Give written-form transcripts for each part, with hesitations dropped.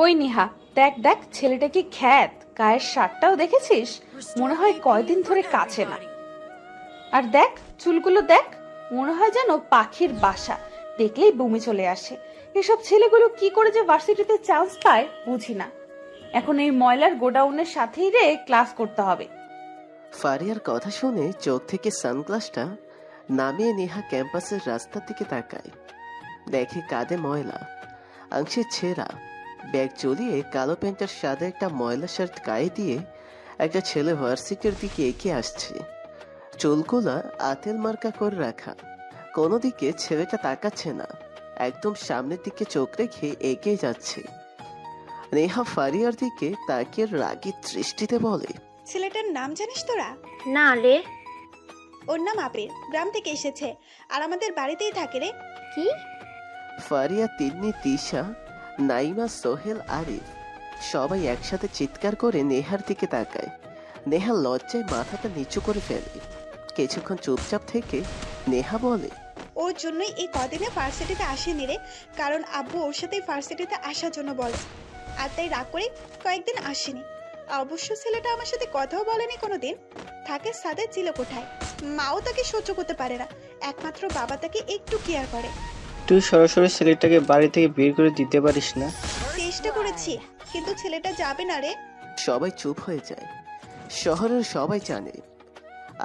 ওই নিহা, দেখ দেখ ছেলেটা কি খ্যাত, গায়ের শার্টটাও দেখেছিস? মনে হয় কয়দিন ধরে কাছে না। আর দেখ চুলগুলো দেখ, মনে হয় যেন পাখির বাসা, দেখলেই বমি চলে আসে। এসব ছেলেগুলো কি করে যে ভার্সিটিতে চান্স পায় বুঝি না। এখন এই ময়লার গোডাউনের সাথেই রে ক্লাস করতে হবে। ফারিয়ার কথা শুনে চোখ থেকে সানগ্লাসটা নামিয়ে নেহা ক্যাম্পাসের রাস্তার দিকে তাকায়। দেখে কাঁধে ময়লা, আংশে ছেঁড়া ব্যাগ ঝুলিয়ে কালো প্যান্টের সাথে একটা ময়লা শার্ট গায়ে দিয়ে একটা ছেলে ভার্সিটির দিকে এগিয়ে আসছে। চুলগুলা আতেল মার্কা করে রাখা, কোনো দিকে ছেলেটা তাকাচ্ছে না, একদম সামনের দিকে চোখ রেখে এগিয়ে যাচ্ছে। নেহা ফারিয়ার দিকে তাকিয়ে রাগী দৃষ্টিতে বলে, ছেলেটার নাম জানিস তোরা? না রে। ওর নাম আবির, গ্রাম থেকে এসেছে আর আমাদের বাড়িতেই থাকে রে। কি? ফারিয়া, তিন্নি, তিশা, নাইমা, সোহেল, আরিফ সবাই একসাথে চিৎকার করে নেহার দিকে তাকায়। নেহা লজ্জায় মাথাটা নিচু করে ফেলে। কিছুক্ষণ চুপচাপ থেকে নেহা বলে, ওর জন্যই এই কদিনে ভার্সিটিতে আসেনি রে, কারণ আব্বু ওর সাথে ভার্সিটিতে আসার জন্য বলে, আর তাই রাগ করে কয়েকদিন আসেনি। অবশ্য ছেলেটা আমার সাথে কথাও বলেনি কোনোদিন, থাকে সাদে চিলেকোঠায়। মাও তাকে সহ্য করতে পারে না, একমাত্র বাবা তাকে একটু কেয়ার করে। তুই সরাসরি ছেলেটাকে বাড়ি থেকে বের করে দিতে পারিস না? চেষ্টা করেছি, কিন্তু ছেলেটা যাবে না রে। সবাই চুপ হয়ে যায়। শহরের সবাই জানে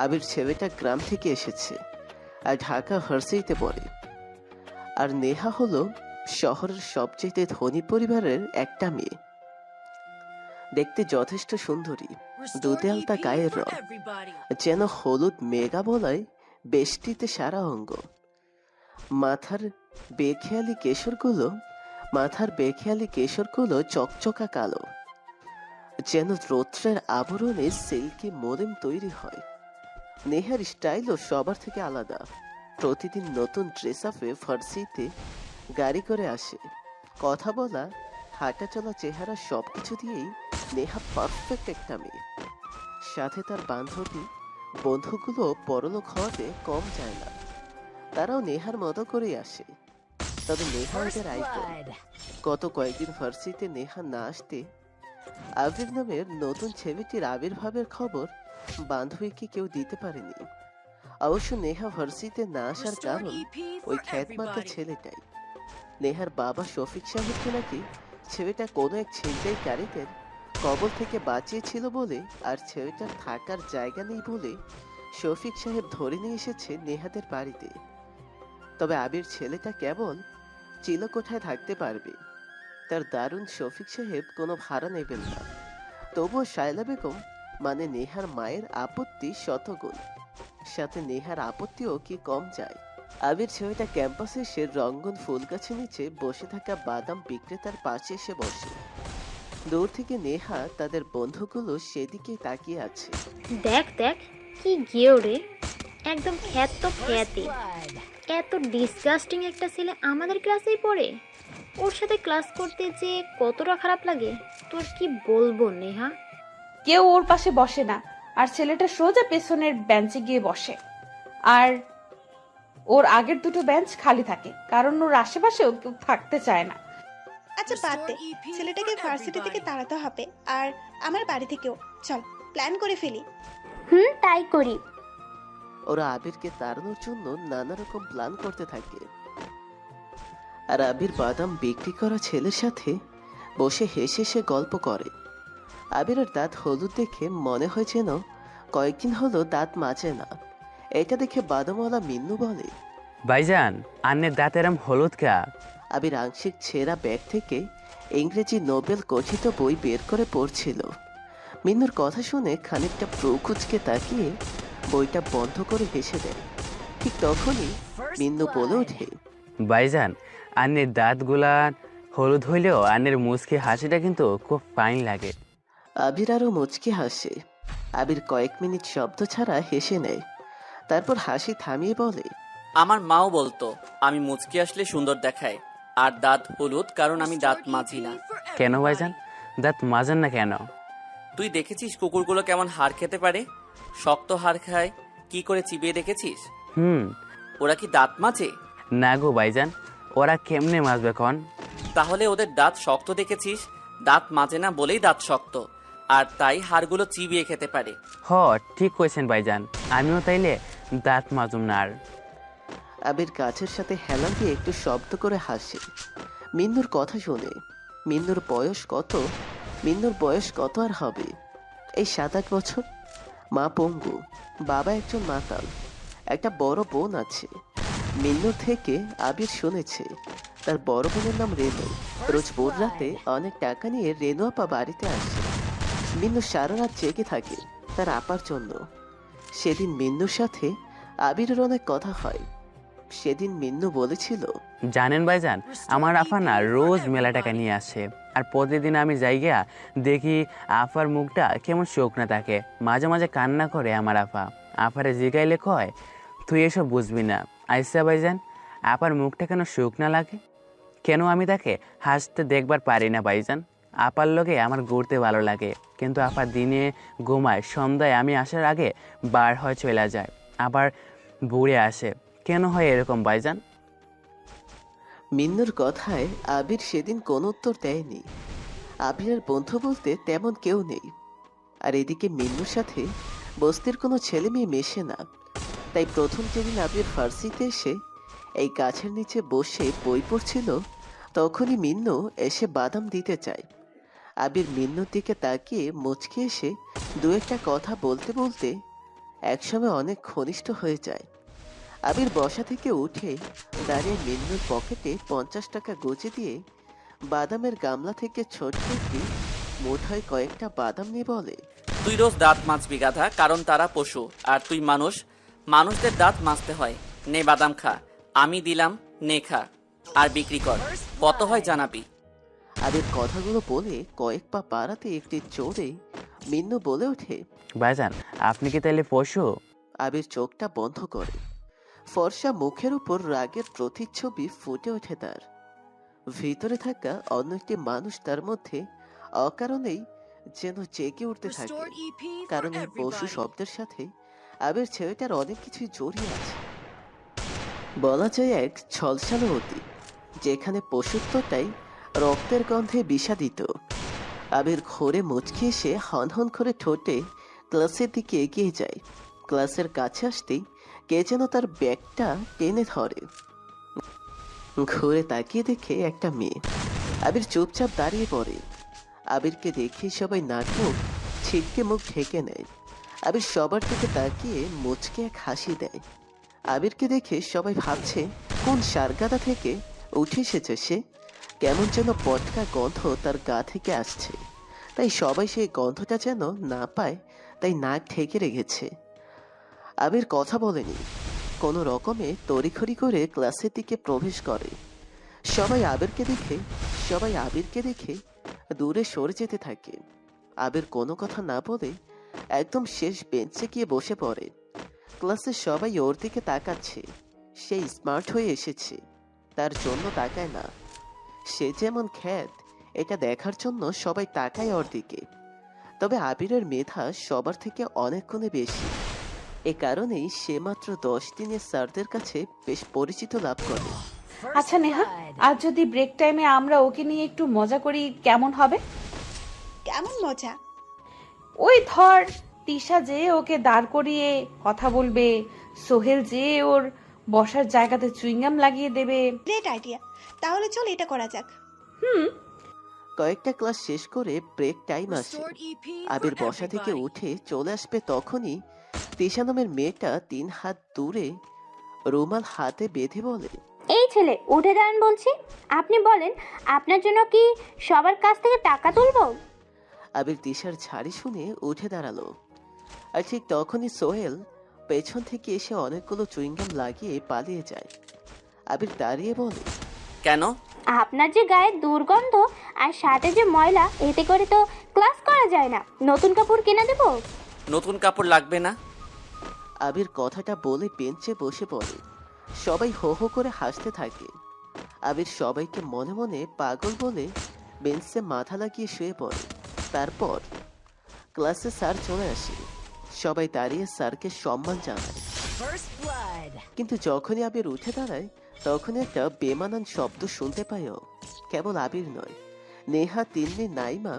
আবির ছেলেটা গ্রাম থেকে এসেছে আর ঢাকা ভার্সিটিতে পড়ে। আর নেহা হলো শহরের সবচেয়ে ধনী পরিবারের একটা মেয়ে। দেখতে যথেষ্ট সুন্দরী, দুধে আলতা গায়ের রং, যেন হলুদ মেঘা বলায় বেষ্টিতে সারা অঙ্গ। মাথার বেখেয়ালি কেশরগুলো চকচকা কালো, যেন রৌদ্রের আবরণে সিল্কি মোলেম তৈরি হয়। নেহার স্টাইলও সবার থেকে আলাদা। প্রতিদিন নতুন ড্রেস আপে ভার্সিটিতে গাড়ি করে আসে। কথা বলা, হাঁটা চলা, চেহারা সবকিছু দিয়েই নেহা পারফেক্ট একটা মেয়ে। সাথে তার বন্ধুগুলো পরলোক হওয়াতে কম যায় না, তারাও নেহার মতো করেই আসে। তবে নেহা ওদের আইকন। গত কয়েকদিন ভার্সিটিতে নেহা না আসতে আবির নামের নতুন ছেলেটির আবির্ভাবের খবর বান্ধবীকে কেউ দিতে পারেনি। অবশ্য নেহা ভার্সিটিতে না আসার কারণ ওই খ্যাতমার্কা ছেলেটাই। নেহার বাবা শফিক সাহেবকে নাকি ছেলেটা কোনো এক ছিনতাইকারীদের কবল থেকে বাঁচিয়েছিল বলে, আর ছেলেটার থাকার জায়গা নেই বলে শফিক সাহেব ধরে নিয়ে এসেছে নেহাদের বাড়িতে। তবে আবির ছেলেটা কেবল চিলকোঠায় থাকতে পারবে, তার দারুণ শফিক সাহেব কোনো ভাড়া নেবেন না। তবুও শায়লা বেগম মানে নেহার মায়ের আপত্তি শতগুণ, সাথে নেহার আপত্তিও কি কম যায়। আবির ছেলেটা ক্যাম্পাসে এসে রঙ্গন ফুল গাছের নিচে বসে থাকা বাদাম বিক্রেতার পাশে এসে বসে। দূর থেকে নেহা তাদের বন্ধুগুলো সেদিকেই তাকিয়ে আছে। দেখ দেখ কি গেও রে, একদম খ্যাত তো খ্যাতি। এত ডিসগাস্টিং একটা ছেলে আমাদের ক্লাসেই পড়ে। ওর সাথে ক্লাস করতে যে কতটা খারাপ লাগে তোর কি বলবো নেহা। কেউ ওর পাশে বসে না, আর ছেলেটা সোজা পেছনের বেঞ্চে গিয়ে বসে। আর ওর আগের দুটো বেঞ্চ খালি থাকে, কারণ ওর আশেপাশেও কেউ থাকতে চায় না। আচ্ছা বাদ দে, ছেলেটাকে ভার্সিটি থেকে তাড়াতে হবে, আর আমার বাড়ি থেকেও। চল প্ল্যান করে ফেলি। তাই করি। ওরা আবিরকে তাড়ানোর জন্য নানা রকম প্ল্যান করতে থাকে। আর আবির বাদাম বিক্রি করা ছেলের সাথে বসে হেসে হেসে গল্প করে। আবিরের দাঁত হলুদ দেখে মনে হয় যেন কয়েকদিন হলো দাঁত মাজে না। এটা দেখে বাদামওয়ালা মিন্নু বলে, ভাইজান, আন্নের দাঁত এরম হলুদ কা? আবির আংশিক ছেঁড়া ব্যাগ থেকে ইংরেজি নোবেল কথিত বই বের করে পড়ছিল। মিন্নুর কথা শুনে খানিকটা প্রকুচকে তাকিয়ে বইটা বন্ধ করে হেসে দেয়। ঠিক তখনই মিন্নু বলে ওঠে, ভাইজান, আন্নের দাঁতগুলা হলুদ হইলেও আন্নের মুচকি হাসিটা কিন্তু খুব ফাইন লাগে। আবির আরো মুচকি হাসে। আবির কয়েক মিনিট শব্দ ছাড়া হেসে নেয়, তারপর হাসি থামিয়ে বলে, আমার মাও বলতো আমি মুচকি আসলে সুন্দর দেখায়, আর দাঁত হলুদ কারণ আমি দাঁত মাজি না। কেন ভাইজান, দাঁত মাজেন না কেন? তুই দেখেছিস কুকুরগুলো কেমন হাড় খেতে পারে? শক্ত হাড় খায়, কি করে চিবিয়ে দেখেছিস? ওরা কি দাঁত মাজে? না গো ভাইজান, ওরা কেমনে মাজবে কন? তাহলে ওদের দাঁত শক্ত দেখেছিস, দাঁত মাজে না বলেই দাঁত শক্ত, আর তাই হাড়গুলো চিবিয়ে খেতে পারে। হ, ঠিক কইছেন ভাইজান, আমিও তাইলে দাঁত মাজুম না আর। আবির গাছের সাথে হেলান দিয়ে একটু শব্দ করে হাসে মিন্নুর কথা শুনে। মিন্নুর বয়স কত? মিন্নুর বয়স কত আর হবে? এই 7-8 বছর। মা পঙ্গু, বাবা একজন মাতাল, একটা বড় বোন আছে। মিন্নুর থেকে আবির শুনেছে তার বড় বোনের নাম রেনু। রোজ ভোর রাতে অনেক টাকা নিয়ে রেনু আপা বাড়িতে আসে। মিন্নু সারা রাত জেগে থাকে তার আপার জন্য। সেদিন মিন্নুর সাথে আবিরের অনেক কথা হয়। সেদিন মিন্নু বলেছিল, জানেন ভাইজান, আমার আফা না রোজ মেলা টাকা নিয়ে আসে, আর প্রতিদিন আমি যাইগা দেখি আফার মুখটা কেমন শুকনা থাকে। মাঝে মাঝে কান্না করে আমার আফা। আফারে জিগাইলে কয়, তুই এসব বুঝবি না। আইসা ভাইজান, আপার মুখটা কেন শুকনা লাগে? কেন আমি তাকে হাসতে দেখবার পারি না ভাইজান? আপার লগে আমার ঘুরতে ভালো লাগে, কিন্তু আপা দিনে ঘুমায়, সন্ধ্যায় আমি আসার আগে বার হয়ে চলে যায়, আবার বুড়ে আসে। কেন হয় এরকম ভাইজান? মিন্নুর কথায় আবির সেদিন কোনো উত্তর দেয়নি। আবিরের বন্ধু বলতে তেমন কেউ নেই, আর এদিকে মিন্নুর সাথে বস্তির কোনো ছেলে মেয়ে মেশে না। তাই প্রথম যেদিন আবির ফার্সিতে এসে এই গাছের নিচে বসে বই পড়ছিল, তখনই মিন্নু এসে বাদাম দিতে চায়। আবির মিন্নুর দিকে তাকিয়ে মুচকে এসে দু একটা কথা বলতে বলতে একসময় অনেক ঘনিষ্ঠ হয়ে যায়। আবির বসা থেকে উঠে দাঁড়িয়ে মিন্নুর পকেটে 50 টাকা গুঁজে দিয়ে বাদামের গামলা থেকে ছোট্ট একটি মুঠায় কয়েকটা বাদাম নিয়ে বলে, তুই রোজ দাঁত মাজবি গাধা, কারণ তারা পশু আর তুই মানুষ। মানুষদের দাঁত মাজতে হয়। নে বাদাম খা, আমি দিলাম, নে খা আর বিক্রি কর, কত হয় জানাবি। আবির কথাগুলো বলে কয়েক পা বাড়াতে একটি জোরে মিন্নু বলে ওঠে, ভাইজান, আপনি কি তাইলে পশু? আবির চোখটা বন্ধ করে। ফর্সা মুখের উপর রাগের প্রতিচ্ছবি ফুটে ওঠে তার। ভিতরে থাকা অন্য একটি মানুষ তার মধ্যে অকারণেই যেন জেগে উঠতে থাকে, কারণ এই পশু শব্দের সাথে আবির ছেলেটার অনেক কিছুই জড়িয়ে আছে। বলা যায় এক ছলছালো অতীত, যেখানে পশুত্বটাই রক্তের গন্ধে বিষাদিত। আবির ঘোরে মুচকি এসে হনহন করে ঠোঁটে ক্লাসের দিকে এগিয়ে যায়। ক্লাসের কাছে আসতেই কে যেন তার ব্যাগটা টেনে ধরে। ঘুরে তাকিয়ে দেখে একটা মেয়ে। আবির চুপচাপ দাঁড়িয়ে পড়ে। আবিরকে দেখে সবাই নাক মুখ ছিটকে মুখ ঢেকে নেয়। আবির সবার দিকে তাকিয়ে মুচকে এক হাসি দেয়। আবিরকে দেখে সবাই ভাবছে কোন সারগাদা থেকে উঠে এসেছে সে। কেমন যেন পটকা গন্ধ তার গা থেকে আসছে, তাই সবাই সেই গন্ধটা যেন না পায়, তাই নাক ঢেকে রেখেছে। আবির কথা বলেনি, কোনো রকমে তড়িঘড়ি করে ক্লাসের দিকে প্রবেশ করে। সবাই আবিরকে দেখে দূরে সরে যেতে থাকে। আবির কোনো কথা না বলে একদম শেষ বেঞ্চে গিয়ে বসে পড়ে। ক্লাসের সবাই ওর দিকে তাকাচ্ছে। সে স্মার্ট হয়ে এসেছে, তার জন্য তাকায় না। সে যেমন খ্যাত এটা দেখার জন্য সবাই তাকায় ওর দিকে। তবে আবিরের মেধা সবার থেকে অনেক গুণে বেশি। এ কারণেই সে মাত্র 10 দিনের স্যারদের কাছে বেশ পরিচিত লাভ করে। আচ্ছা নেহা, আজ যদি ব্রেক টাইমে আমরা ওকে নিয়ে একটু মজা করি কেমন হবে? কেমন মজা? ওই ধর, তিশা যে ওকে দাঁড় করিয়ে কথা বলবে, সোহেল যে ওর বসার জায়গাতে চুইংগাম লাগিয়ে দেবে। গ্রেট আইডিয়া, তাহলে চল এটা করা যাক। কয়েকটা ক্লাস শেষ করে ব্রেক টাইম আসে। আবির বসা থেকে উঠে চলে আসবে, তখনই তিশা নামের মেয়েটা 3 হাত দূরে রুমাল হাতে বেঁধে বলে, এই ছেলে উঠে দাঁড়ান বলছি। আপনি বলেন আপনার জন্য কি সবার কাছ থেকে টাকা তুলবো? আবির তিশার ঝাড়ি শুনে উঠে দাঁড়ালো। আর ঠিক তখনই সোহেল পেছন থেকে এসে অনেকগুলো চুইংগাম লাগিয়ে পালিয়ে যায়। আবির দাঁড়িয়ে বলে, কেন? আপনার যে গায়ে দুর্গন্ধ আর শার্টে যে ময়লা, এতে করে তো ক্লাস করা যায় না। নতুন কাপড় কিনে দেবো? নতুন কাপড় লাগবে না। আবির কথাটা বলে বেঞ্চে বসে পড়ে। সবাই হো হো করে হাসতে থাকে। আবির সবাইকে মনে মনে পাগল বলে বেঞ্চে মাথা লাগিয়ে শুয়ে পড়ে। তারপর ক্লাসে স্যার চলে আসে। সবাই দাঁড়িয়ে স্যারকে সম্মান জানায়। কিন্তু যখনই আবির উঠে দাঁড়ায়, তখন একটা বেমানান শব্দ শুনতে পায় ও। কেবল আবির নয়, নেহা, তিন্নি, নাইমা,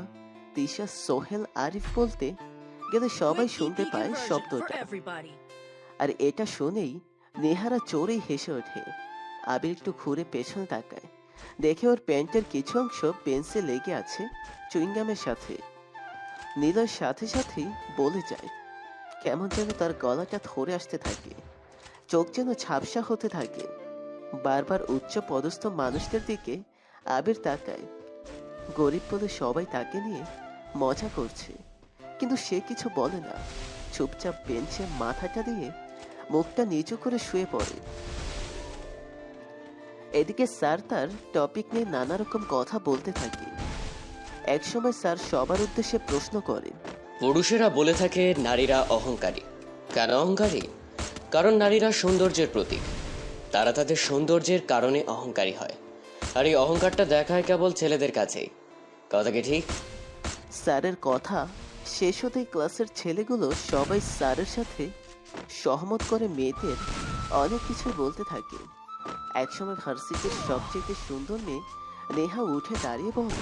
তিশা, সোহেল, আরিফ বলতে গেলে সবাই শুনতে পায় শব্দটা। আর এটা শুনেই নেহারা চোরেই হেসে ওঠে। আবির একটু ঘুরে পেছনে তাকায়, দেখে ওর প্যান্টের কিছু অংশ পেন্সে লেগে আছে চুইংগামের সাথে। নীলয়ের সাথে সাথেই বলে যায়, কেমন যেন তার গলাটা ধরে আসতে থাকে, চোখ যেন ঝাপসা হতে থাকে। বারবার উচ্চ পদস্থ মানুষদের দিকে আবির তাকায়। গরিব বলে সবাই তাকে নিয়ে মজা করছে, কিন্তু সে কিছু বলে না। চুপচাপ বেঞ্চে মাথাটা দিয়ে মুখটা নিচু করে শুয়ে পড়ে। এদিকে স্যার তার টপিক নিয়ে নানা রকম কথা বলতে থাকে। একসময় স্যার সবার উদ্দেশ্যে প্রশ্ন করে, পুরুষেরা বলে থাকে নারীরা অহংকারী। কেন অহংকারী? কারণ নারীরা সৌন্দর্যের প্রতীক। তারা তাদের সৌন্দর্যের কারণে অহংকারী হয়, আর এই অহংকারটা দেখায় কেবল ছেলেদের কাছেই। কথা কি ঠিক? স্যারের কথা শেষ হতেই ক্লাসের ছেলেগুলো সবাই স্যারের সাথে সহমত করে মেয়েদের অনেক কিছু বলতে থাকে। একসময় ভার্সিটির সবচেয়ে সুন্দর মেয়ে নেহা উঠে দাঁড়িয়ে বলে,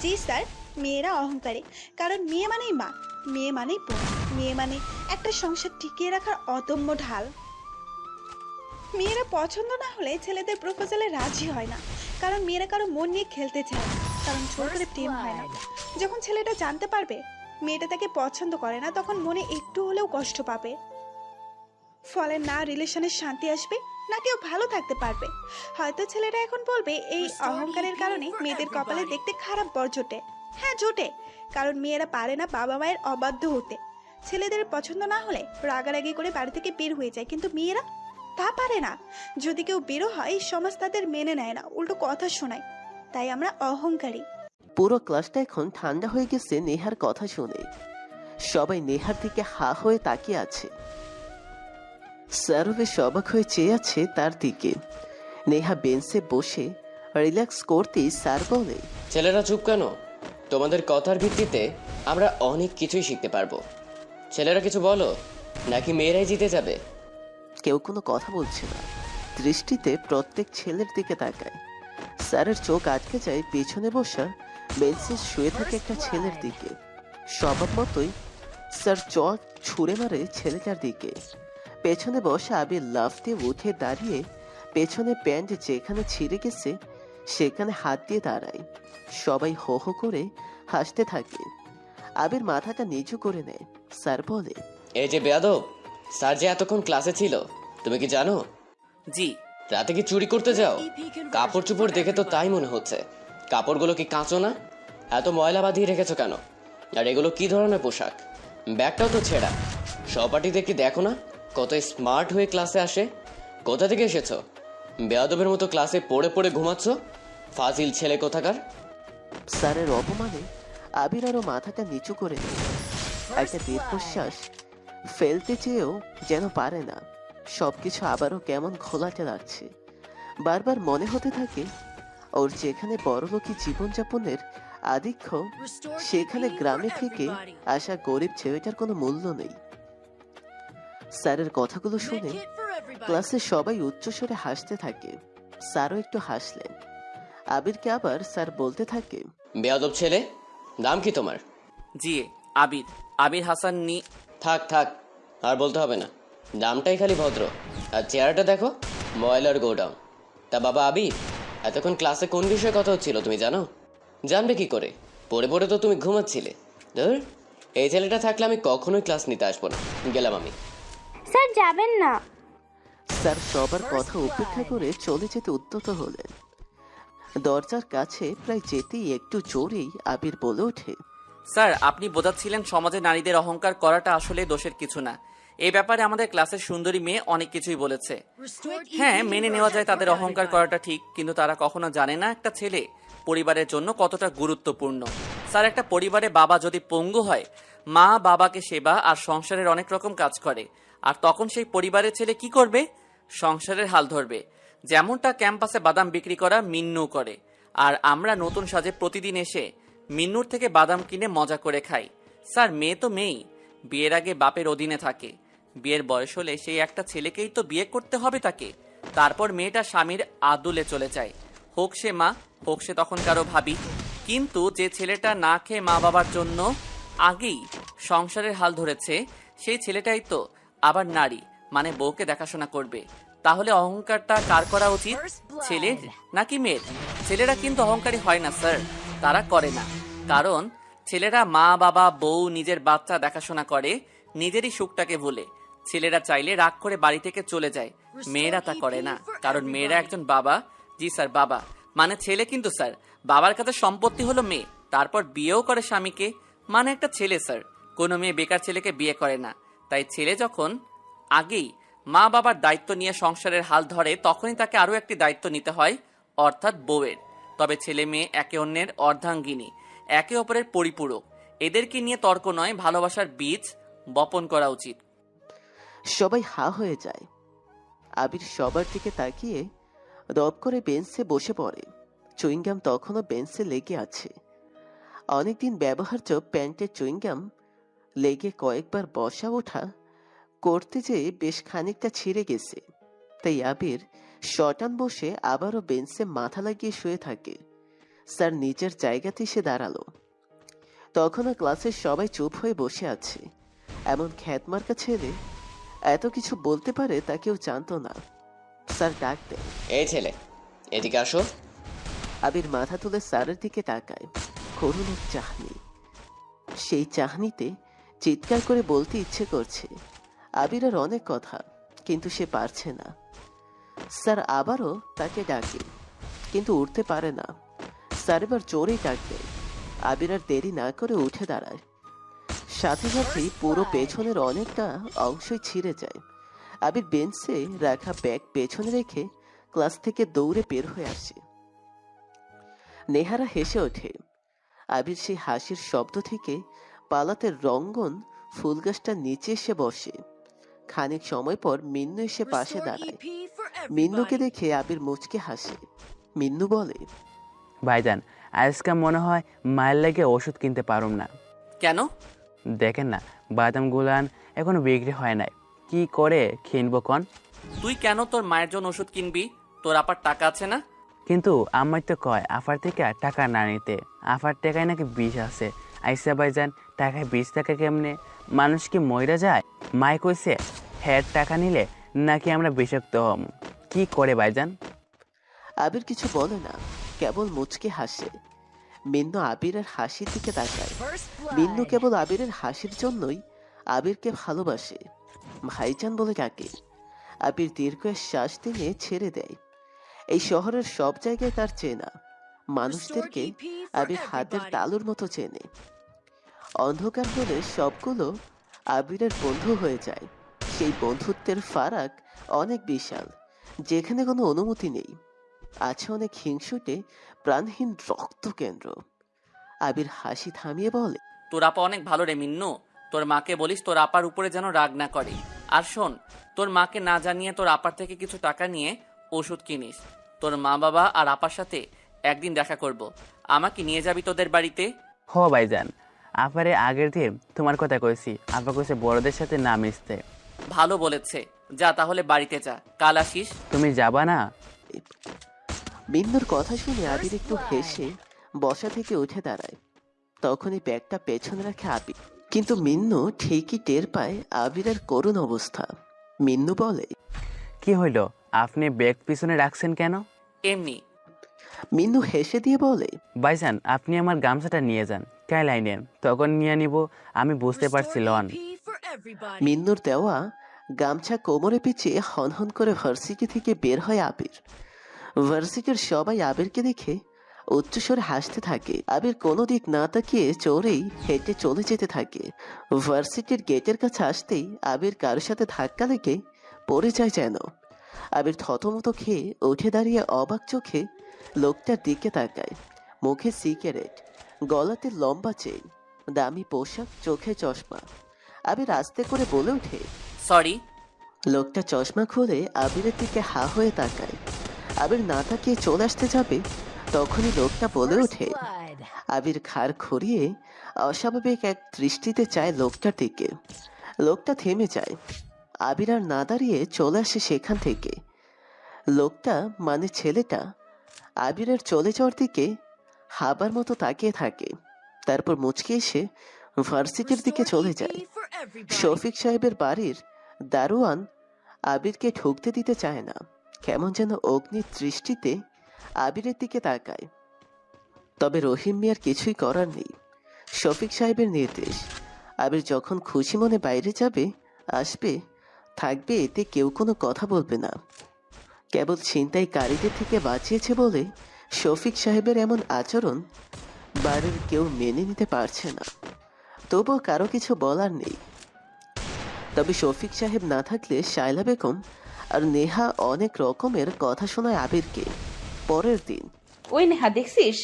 জি স্যার, মেয়েরা অহংকারী, কারণ মেয়ে মানেই মা, মেয়ে মানেই বোন, মেয়ে মানে একটা সংসার টিকিয়ে রাখার অদম্য ঢাল। মেয়েরা পছন্দ না হলে ছেলেদের প্রপোজালে রাজি হয় না, কারণ মেয়েরা কারো মন নিয়ে খেলতে চায় না, কারণ জোর করে প্রেম হয় না। যখন ছেলেটা জানতে পারবে মেয়েটা তাকে পছন্দ করে না, তখন মনে একটু হলেও কষ্ট পাবে। ফলে না রিলেশনের শান্তি আসবে, না কেউ ভালো থাকতে পারবে। হয়তো ছেলেরা এখন বলবে এই অহংকারের কারণে মেয়েদের কপালে দেখতে খারাপ বর জোটে। হ্যাঁ জোটে, কারণ মেয়েরা পারে না বাবা মায়ের অবাধ্য হতে। ছেলেদের পছন্দ না হলে রাগারাগি করে বাড়ি থেকে বের হয়ে যায়, কিন্তু মেয়েরা তা পারে না। যদি কেউ বেরো হয়, সমাজ তাদের মেনে নেয় না, উল্টো কথা শোনায়। তাই আমরা অহংকারী। পুরো ক্লাসটা এখন ঠান্ডা হয়ে গেছে নেহার কথা শুনে। সবাই নেহার দিকে হা হয়ে তাকিয়ে আছে। স্যারও বেশ অবাক হয়ে চেয়ে আছে তার দিকে। নেহা বেঞ্চে বসে রিল্যাক্স করতেই স্যার বলে, ছেলেরা চুপ কেন? তোমাদের কথার ভিত্তিতে আমরা অনেক কিছুই শিখতে পারবো। ছেলেরা কিছু বলো, নাকি মেয়েরাই জিতে যাবে? কেউ কোনো কথা বলছে না। দৃষ্টিতে প্রত্যেক ছেলের দিকে তাকায়। স্যারের চোখ আটকে যায় পেছনে বসা বেঞ্চে শুয়ে থাকে একটা ছেলের দিকে। স্বভাব মতোই স্যার চোখ ছুঁড়ে মারে ছেলেটার দিকে। পেছনে বসা আবির লাফ দিয়ে উঠে দাঁড়িয়ে পেছনে প্যান্ট যেখানে ছিঁড়ে গেছে সেখানে হাত দিয়ে দাঁড়ায়। সবাই হো হো করে হাসতে থাকে। আবির মাথাটা নিচু করে নেয়। স্যার বলে, এই যে বেয়াদব, স্যার যে এতক্ষণ ক্লাসে ছিল, তুমি কি জানো? জি। রাতে কি চুরি করতে যাও? কাপড় চুপড় দেখে তো তাই মনে হচ্ছে। কাপড়গুলো কি কাঁচো না? এত ময়লা বাঁধিয়ে রেখেছো কেন? আর এগুলো কি ধরনের পোশাক? ব্যাগটাও তো ছেঁড়া। সহপাঠীদের কি দেখো না কত স্মার্ট হয়ে ক্লাসে আসে? কোথা থেকে এসেছো? বেয়াদবের মতো ক্লাসে পড়ে পড়ে ঘুমাচ্ছ, ফাজিল ছেলে কোথাকার। স্যারের অপমানে আবির আরো মাথাটা নিচু করে নেয়। একটা দীর্ঘশ্বাস ফেলতে চেয়েও যেন পারে না। সবকিছু আবারও কেমন ঘোলাটে লাগছে। বারবার মনে হতে থাকে ওর যেখানে বড়লোকি জীবনযাপনের আধিক্য, সেখানে গ্রামে থেকে আসা গরিব ছেলেটার কোনো মূল্য নেই। স্যারের কথাগুলো শুনে ক্লাসে সবাই উচ্চস্বরে হাসতে থাকে। স্যারও একটু হাসলেন। আবিরকে আবার স্যার বলতে থাকে, বেয়াদব ছেলে, নাম কি তোমার? জি, আবির। আবির হাসান থাক থাক, আর বলতে হবে না। নামটাই খালি ভদ্র, আর চেহারাটা দেখো, ময়লার গোডাউন। তা বাবা আবির, এতক্ষণ ক্লাসে কোন বিষয়ে কথা হচ্ছিল তুমি জানো? জানবে কি করে? পড়ে পড়ে তো তুমি ঘুমাচ্ছিলে। ধর, এই ছেলেটা থাকলে আমি কখনোই ক্লাস নিতে আসবো না। গেলাম আমি। স্যার যাবেন না। স্যার সবার কথা উপেক্ষা করে চলে যেতে উদ্যত হলেন। দরজার কাছে প্রায় যেতেই একটু জোরেই আবির বলে ওঠে, স্যার, আপনি বোঝাচ্ছিলেন সমাজে নারীদের অহংকার করাটা আসলে দোষের কিছু না। এই ব্যাপারে আমাদের ক্লাসের সুন্দরী মেয়ে অনেক কিছুই বলেছে। হ্যাঁ, মেনে নেওয়া যায় তাদের অহংকার করাটা ঠিক, কিন্তু তারা কখনো জানে না একটা ছেলে পরিবারের জন্য কতটা গুরুত্বপূর্ণ। স্যার, একটা পরিবারে বাবা যদি পঙ্গু হয়, মা বাবাকে সেবা আর সংসারের অনেক রকম কাজ করে, আর তখন সেই পরিবারের ছেলে কি করবে? সংসারের হাল ধরবে। যেমনটা ক্যাম্পাসে বাদাম বিক্রি করা মিন্নু করে, আর আমরা নতুন সাজে প্রতিদিন এসে মিন্নুর থেকে বাদাম কিনে মজা করে খাই। স্যার, মেয়ে তো মেয়েই, বিয়ের আগে বাপের অধীনে থাকে। বিয়ের বয়স হলে সেই একটা ছেলেকেই তো বিয়ে করতে হবে তাকে। তারপর মেয়েটা স্বামীর আদুলে চলে যায়, হোক সে মা, হোক সে তখন কারো ভাবি। কিন্তু যে ছেলেটা না খেয়ে মা বাবার জন্য আগেই সংসারের হাল ধরেছে, সেই ছেলেটাই তো আবার নারী, মানে বউকে দেখাশোনা করবে। তাহলে অহংকারটা কার করা উচিত, ছেলের নাকি মেয়ের? ছেলেরা কিন্তু অহংকারী হয় না স্যার, তারা করে না। কারণ ছেলেরা মা বাবা বউ নিজের বাচ্চা দেখাশোনা করে নিজেরই সুখটাকে ভুলে। ছেলেরা চাইলে রাগ করে বাড়ি থেকে চলে যায়, মেয়েরা তা করে না। কারণ মেয়েরা একজন বাবা, জি স্যার বাবা, মানে ছেলে কিন্তু স্যার বাবার কাছে সম্পত্তি হলো মেয়ে, তারপর বিয়েও করে স্বামীকে, মানে একটা ছেলে স্যার। কোনো মেয়ে বেকার ছেলেকে বিয়ে করে না। তাই ছেলে যখন আগেই মা বাবার দায়িত্ব নিয়ে সংসারের হাল ধরে, তখনই তাকে আরও একটি দায়িত্ব নিতে হয়, অর্থাৎ বউয়ের। তবে ছেলে মেয়ে একে অন্যের অর্ধাঙ্গিনী, একে অপরের পরিপূরক। এদেরকে নিয়ে তর্ক নয়, ভালোবাসার বীজ বপন করা উচিত। সবাই হা হয়ে যায়। আবির সবার দিকে তাকিয়ে রব করে বেঞ্চে বসে পড়ে। চুইংগাম তখনও বেঞ্চে লেগে আছে। অনেকদিন ব্যবহার্য প্যান্টের চুইংগাম লেগে কয়েকবার বসা ওঠা করতে যেয়ে বেশ খানিকটা ছিঁড়ে গেছে। তাই আবির শটান বসে আবারও বেঞ্চে মাথা লাগিয়ে শুয়ে থাকে। স্যার নিজের জায়গাতে এসে দাঁড়ালো। তখনও ক্লাসের সবাই চুপ হয়ে বসে আছে। এমন খ্যাতমার্কা ছেলে এত কিছু বলতে পারে তা কেউ জানতো না। স্যার ডাক দেন, এই ছেলে এদিকে আসো। আবির মাথা তুলে স্যারের দিকে তাকায়। করুণ এক চাহনি। সেই চাহনিতে চিৎকার করে বলতে ইচ্ছে করছে আবিরের অনেক কথা, কিন্তু সে পারছে না। স্যার আবারও তাকে ডাকে, কিন্তু উঠতে পারে না। স্যার এবার জোরেই ডাক দেয়। আবির আর দেরি না করে উঠে দাঁড়ায়। সাথে সাথেই পুরো পেছনের অনেকটা অংশই ছিঁড়ে যায়। আবির বেঞ্চে রাখা ব্যাগ পেছনে রেখে ক্লাস থেকে দৌড়ে বের হয়ে আসে। নেহারা হেসে ওঠে। আবির সেই হাসির শব্দ থেকে পালাতে রঙ্গন ফুলগাছটার নিচে এসে বসে। খানিক সময় পর মিন্নু এসে পাশে দাঁড়ায়। মিন্নুকে দেখে আবির মুচকে হাসে। মিন্নু বলে, ভাইজান আজকে মনে হয় মায়ের লেগে ওষুধ কিনতে পারুম না। কেন? দেখেন না বাদাম গুলান এখনো বিক্রি হয় নাই, কি করে কিনবো কন? তুই কেন তোর মায়ের জন্য ওষুধ কিনবি? তোর আপার টাকা আছে না? কিন্তু আমার তো কয় আফার থেকে টাকা না নিতে, আফার টাকায় নাকি বিষ আছে। আইসা ভাইজান টাকায় 20 টাকা কেমনে? মানুষ কি মইরা যায়? মায় কইছে হের টাকা নিলে নাকি আমরা বিষাক্ত হম। কি করে ভাইজান? আবির কিছু বলে না, কেবল মুচকে হাসে। মিন্নু আবিরের হাসির দিকে তাকায়। মিন্নু কেবল আবিরের হাসির জন্যই আবিরকে ভালোবাসে, ভাইজান বলে ডাকে। আবির দীর্ঘ শ্বাস দিয়ে ছেড়ে দেয়। এই শহরের সব জায়গায় তার চেনা মানুষদেরকে আবির হাতের তালুর মতো চেনে। অন্ধকার হলে সবগুলো আবিরের বন্ধু হয়ে যায়। সেই বন্ধুত্বের ফারাক অনেক বিশাল, যেখানে কোনো অনুমতি নেই। আছে অনেক হিংসুটে প্রাণহীন রক্ত কেন্দ্র। আবির হাসি থামিয়ে বলে, তোর আপা অনেক ভালো রে মিন্নু। তোর মাকে বলিস তোর আপার উপরে যেন রাগ না করে। আর শোন, তোর মাকে না জানিয়ে তোর আপার থেকে কিছু টাকা নিয়ে ওষুধ কিনিস। তোর মা বাবা আর আপার সাথে একদিন দেখা করব। আমাকে নিয়ে যাবি তোদের বাড়িতে? হ ভাইজান, আপারে আগের দিন তোমার কথা কইছি, আপা কইছে বড়দের সাথে না মিশতে। ভালো বলেছে, যা তাহলে বাড়িতে যা, কাল আসিস। তুমি যাবা না? মিন্নুর কথা শুনে আবির একটু হেসে বসা থেকে উঠে দাঁড়ায়। তখনই ব্যাগটা পেছনে রাখে আবির। কিন্তু মিন্নু ঠিকই টের পায় আবিরের করুণ অবস্থা। মিন্নু বলে, কি হইল, আপনি ব্যাগ পিছনে রাখছেন কেন? এমনি। মিন্নু হেসে দিয়ে বলে, ভাইজান আপনি আমার গামছাটা নিয়ে যান, কাই লাইনে তখন নিয়ে নিব। আমি বুঝতে পারছি লন। মিন্নুর দেওয়া গামছা কোমরে পিছিয়ে হনহন করে ভার্সিটি থেকে বের হয় আবির। ভার্সিটির সবাই আবিরকে দেখে উচ্চস্বরে হাসতে থাকে। আবির কোনো দিক না তাকিয়ে চোরেই হেঁটে চলে যেতে থাকে। ভার্সিটির গেটের কাছে আসতেই আবির কারোর সাথে ধাক্কা লেগে পড়ে যায় যেন। আবির থতমত খেয়ে উঠে দাঁড়িয়ে অবাক চোখে লোকটার দিকে তাকায়। মুখে সিগারেট, গলাতে লম্বা চেইন, দামি পোশাক, চোখে চশমা। আবির আস্তে করে বলে ওঠে, সরি। লোকটা চশমা খুলে আবিরের দিকে হা হয়ে তাকায়। আবির না তাকিয়ে চলে আসতে যাবে, তখনই লোকটা বলে ওঠে। আবির ঘাড় ঘুরিয়ে অস্বাভাবিক এক দৃষ্টিতে চায় লোকটার দিকে। লোকটা থেমে যায়। আবির আর না দাঁড়িয়ে চলে আসে সেখান থেকে। লোকটা মানে ছেলেটা আবিরের চলে যাওয়ার দিকে হাবার মতো তাকিয়ে থাকে, তারপর মুচকে এসে ভার্সিটির দিকে চলে যায়। শফিক সাহেবের বাড়ির দারোয়ান আবিরকে ঢুকতে দিতে চায় না, কেমন যেন অগ্নির দৃষ্টিতে আবিরের দিকে তাকায়। তবে রহিম মিয়ার কিছুই করার নেই, শফিক সাহেবের নির্দেশ। আবির যখন খুশি মনে বাইরে যাবে, আসবে, থাকবে, এতে কেউ কোনো কথা বলবে না। কেবল ছিনতাইকারীদের থেকে বাঁচিয়েছে বলে শফিক সাহেবের এমন আচরণ বাড়ির কেউ মেনে নিতে পারছে না। তবুও কারো কিছু বলার নেই। তবে শফিক সাহেব না থাকলে শায়লা বেগম আর নেহা অনেক রকমের কথা শোনায় আবিরকে। পরের দিন, ওই নেহা দেখছিস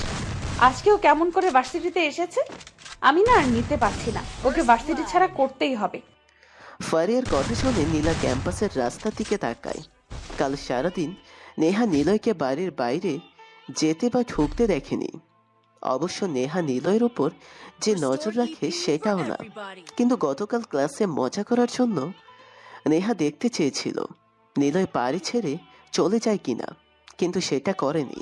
আজকেও কেমন করে ভার্সিটিতে এসেছে? আমি না আর নিতে পারছি না, ওকে ভার্সিটি ছাড়া করতেই হবে। ফারিয়ার কথা শুনে নীলা ক্যাম্পাসের রাস্তার দিকে তাকায়। কাল সারাদিন নেহা নিলয়কে বাড়ির বাইরে যেতে বা ঢুকতে দেখেনি। অবশ্য নেহা নিলয়ের উপর যে নজর রাখে সেটাও না, কিন্তু গতকাল ক্লাসে মজা করার জন্য নেহা দেখতে চেয়েছিল নিলয় বাড়ি ছেড়ে চলে যায় কিনা, কিন্তু সেটা করেনি।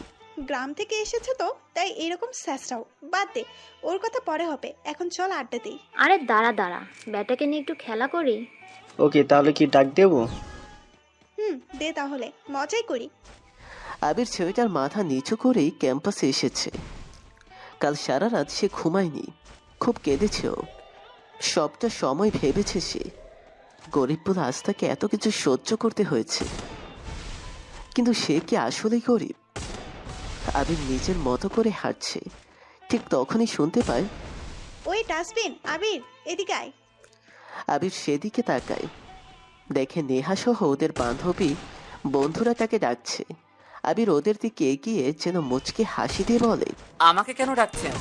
গ্রাম থেকে এসেছে তো তাই এরকম স্যাসরাও, বাদ দে, ওর কথা পরে হবে, এখন চল আড্ডা দিই। আরে দাঁড়া দাঁড়া, ব্যাটাকে নিয়ে একটু খেলা করি। ওকে, তাহলে কি ডাক দেবো? দে তাহলে, মজাই করি। আবির ছেলেটার মাথা নিচু করেই ক্যাম্পাসে এসেছে। কাল সারা রাত সে ঘুমায়নি, খুব কেঁদেছেও। সবটা সময় ভেবেছে সে গরিব বলে আজ তাকে এত কিছু সহ্য করতে হয়েছে, কিন্তু সে কি আসলেই গরিব? আবির নিজের মতো করে হাঁটছে, ঠিক তখনই শুনতে পায়, ওই ডাস্টবিন, আবির এদিকে আয়। আবির সেদিকে তাকায়, দেখে নেহা সহ ওদের বান্ধবী বন্ধুরা তাকে ডাকছে। আবির ওদের দিকে এগিয়ে যেন মুচকে হাসি দিয়ে বলে, আমাকে কেন ডাকছেন?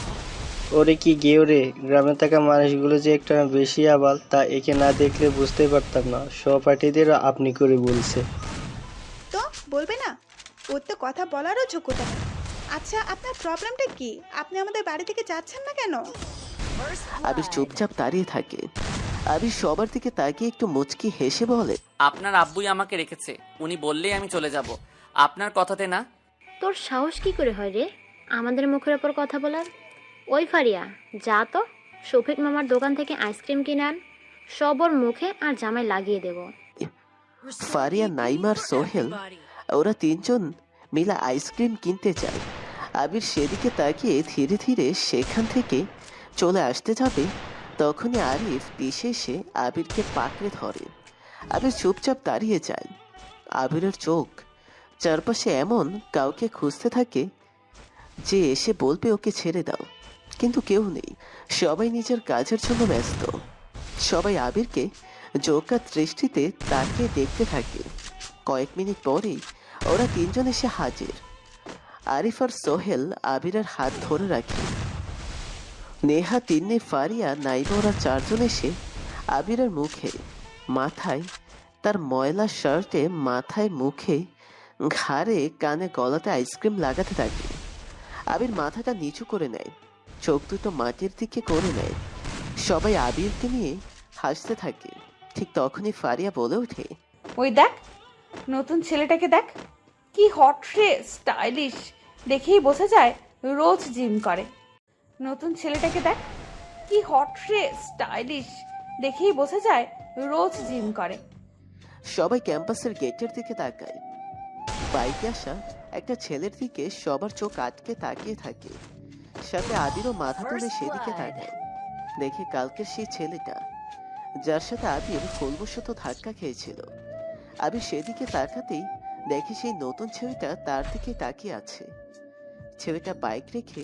ওরে কি গেও রে, গ্রামে থাকা মানুষগুলো যে একটা বেশি আবাল তা একে না দেখলে বুঝতে পারতাম না। সহপাঠীদেরও আপনি করে বলছে। তো বলবে না, ওর তো কথা বলারও যোগ্যতা নেই। আচ্ছা, আপনার প্রবলেমটা কি? আপনি আমাদের বাড়ি থেকে যাচ্ছেন না কেন? আবির চুপচাপ দাঁড়িয়ে থাকে। আবির সবার দিকে তাকিয়ে একটু মুচকি হেসে বলে, আপনার আব্বুই আমাকে রেখেছে, উনি বললেই আমি চলে যাব, আপনার কথাতে না। তোর সাহস কি করে হয় রে আমাদের মুখের ওপর কথা বলার? ওই ফারিয়া, যা তো শফিক মামার দোকান থেকে আইসক্রিম কিনে আন, সব ওর মুখে আর জামায় লাগিয়ে দেব। ফারিয়া, নাইমার, সোহেল ওরা তিনজন মিলে আইসক্রিম কিনতে যায়। আবির সেদিকে তাকিয়ে ধীরে ধীরে সেখান থেকে চলে আসতে যাবে, তখনই আরিফ পিছে এসে আবিরকে পাকড়ে ধরে। আবির চুপচাপ দাঁড়িয়ে যায়। আবিরের চোখ চারপাশে এমন কাউকে খুঁজতে থাকে যে এসে বলবে ওকে ছেড়ে দাও, কিন্তু কেউ নেই। সবাই নিজের কাজের জন্য ব্যস্ত। সবাই আবিরকে জোকার দৃষ্টিতে তাকিয়ে দেখতে থাকে। কয়েক মিনিট পরেই ওরা তিনজন এসে হাজির। আরিফ আর সোহেল আবিরের হাত ধরে রাখে। নেহা, তিন্নি, ফারিয়া, নাইবা ওরা চারজন এসে আবিরের মুখে, মাথায়, তার ময়লা শার্টে, মাথায়, মুখে, ঘাড়ে, কানে, গলাতে আইসক্রিম লাগাতে থাকে। আবির মাথাটা নিচু করে নেয়, চোখ দুটো মাটির দিকে করে নেয়। সবাই আবিরকে নিয়ে হাসতে থাকে। ঠিক তখনই ফারিয়া বলে ওঠে, ওই দেখ নতুন ছেলেটাকে দেখ, কি হট রে, স্টাইলিশ, দেখেই বোঝা যায় রোজ জিম করে। নতুন ছেলেটাকে দেখ, কি হট রে, স্টাইলিশ, দেখেই বোঝা যায় রোজ জিম করে। সবাই ক্যাম্পাসের গেটের দিকে তাকায়। বাইকে আসা একটা ছেলের দিকে সবার চোখ আটকে তাকিয়ে থাকে। সাথে আবিরও মাথা তুলে সেদিকে তাকায়, দেখে কালকের সেই ছেলেটা যার সাথে আবির ভুলবশত ধাক্কা খেয়েছিল। আবির সেদিকে তাকাতেই দেখে সেই নতুন ছেলেটা তার দিকে তাকিয়ে আছে। ছেলেটা বাইক রেখে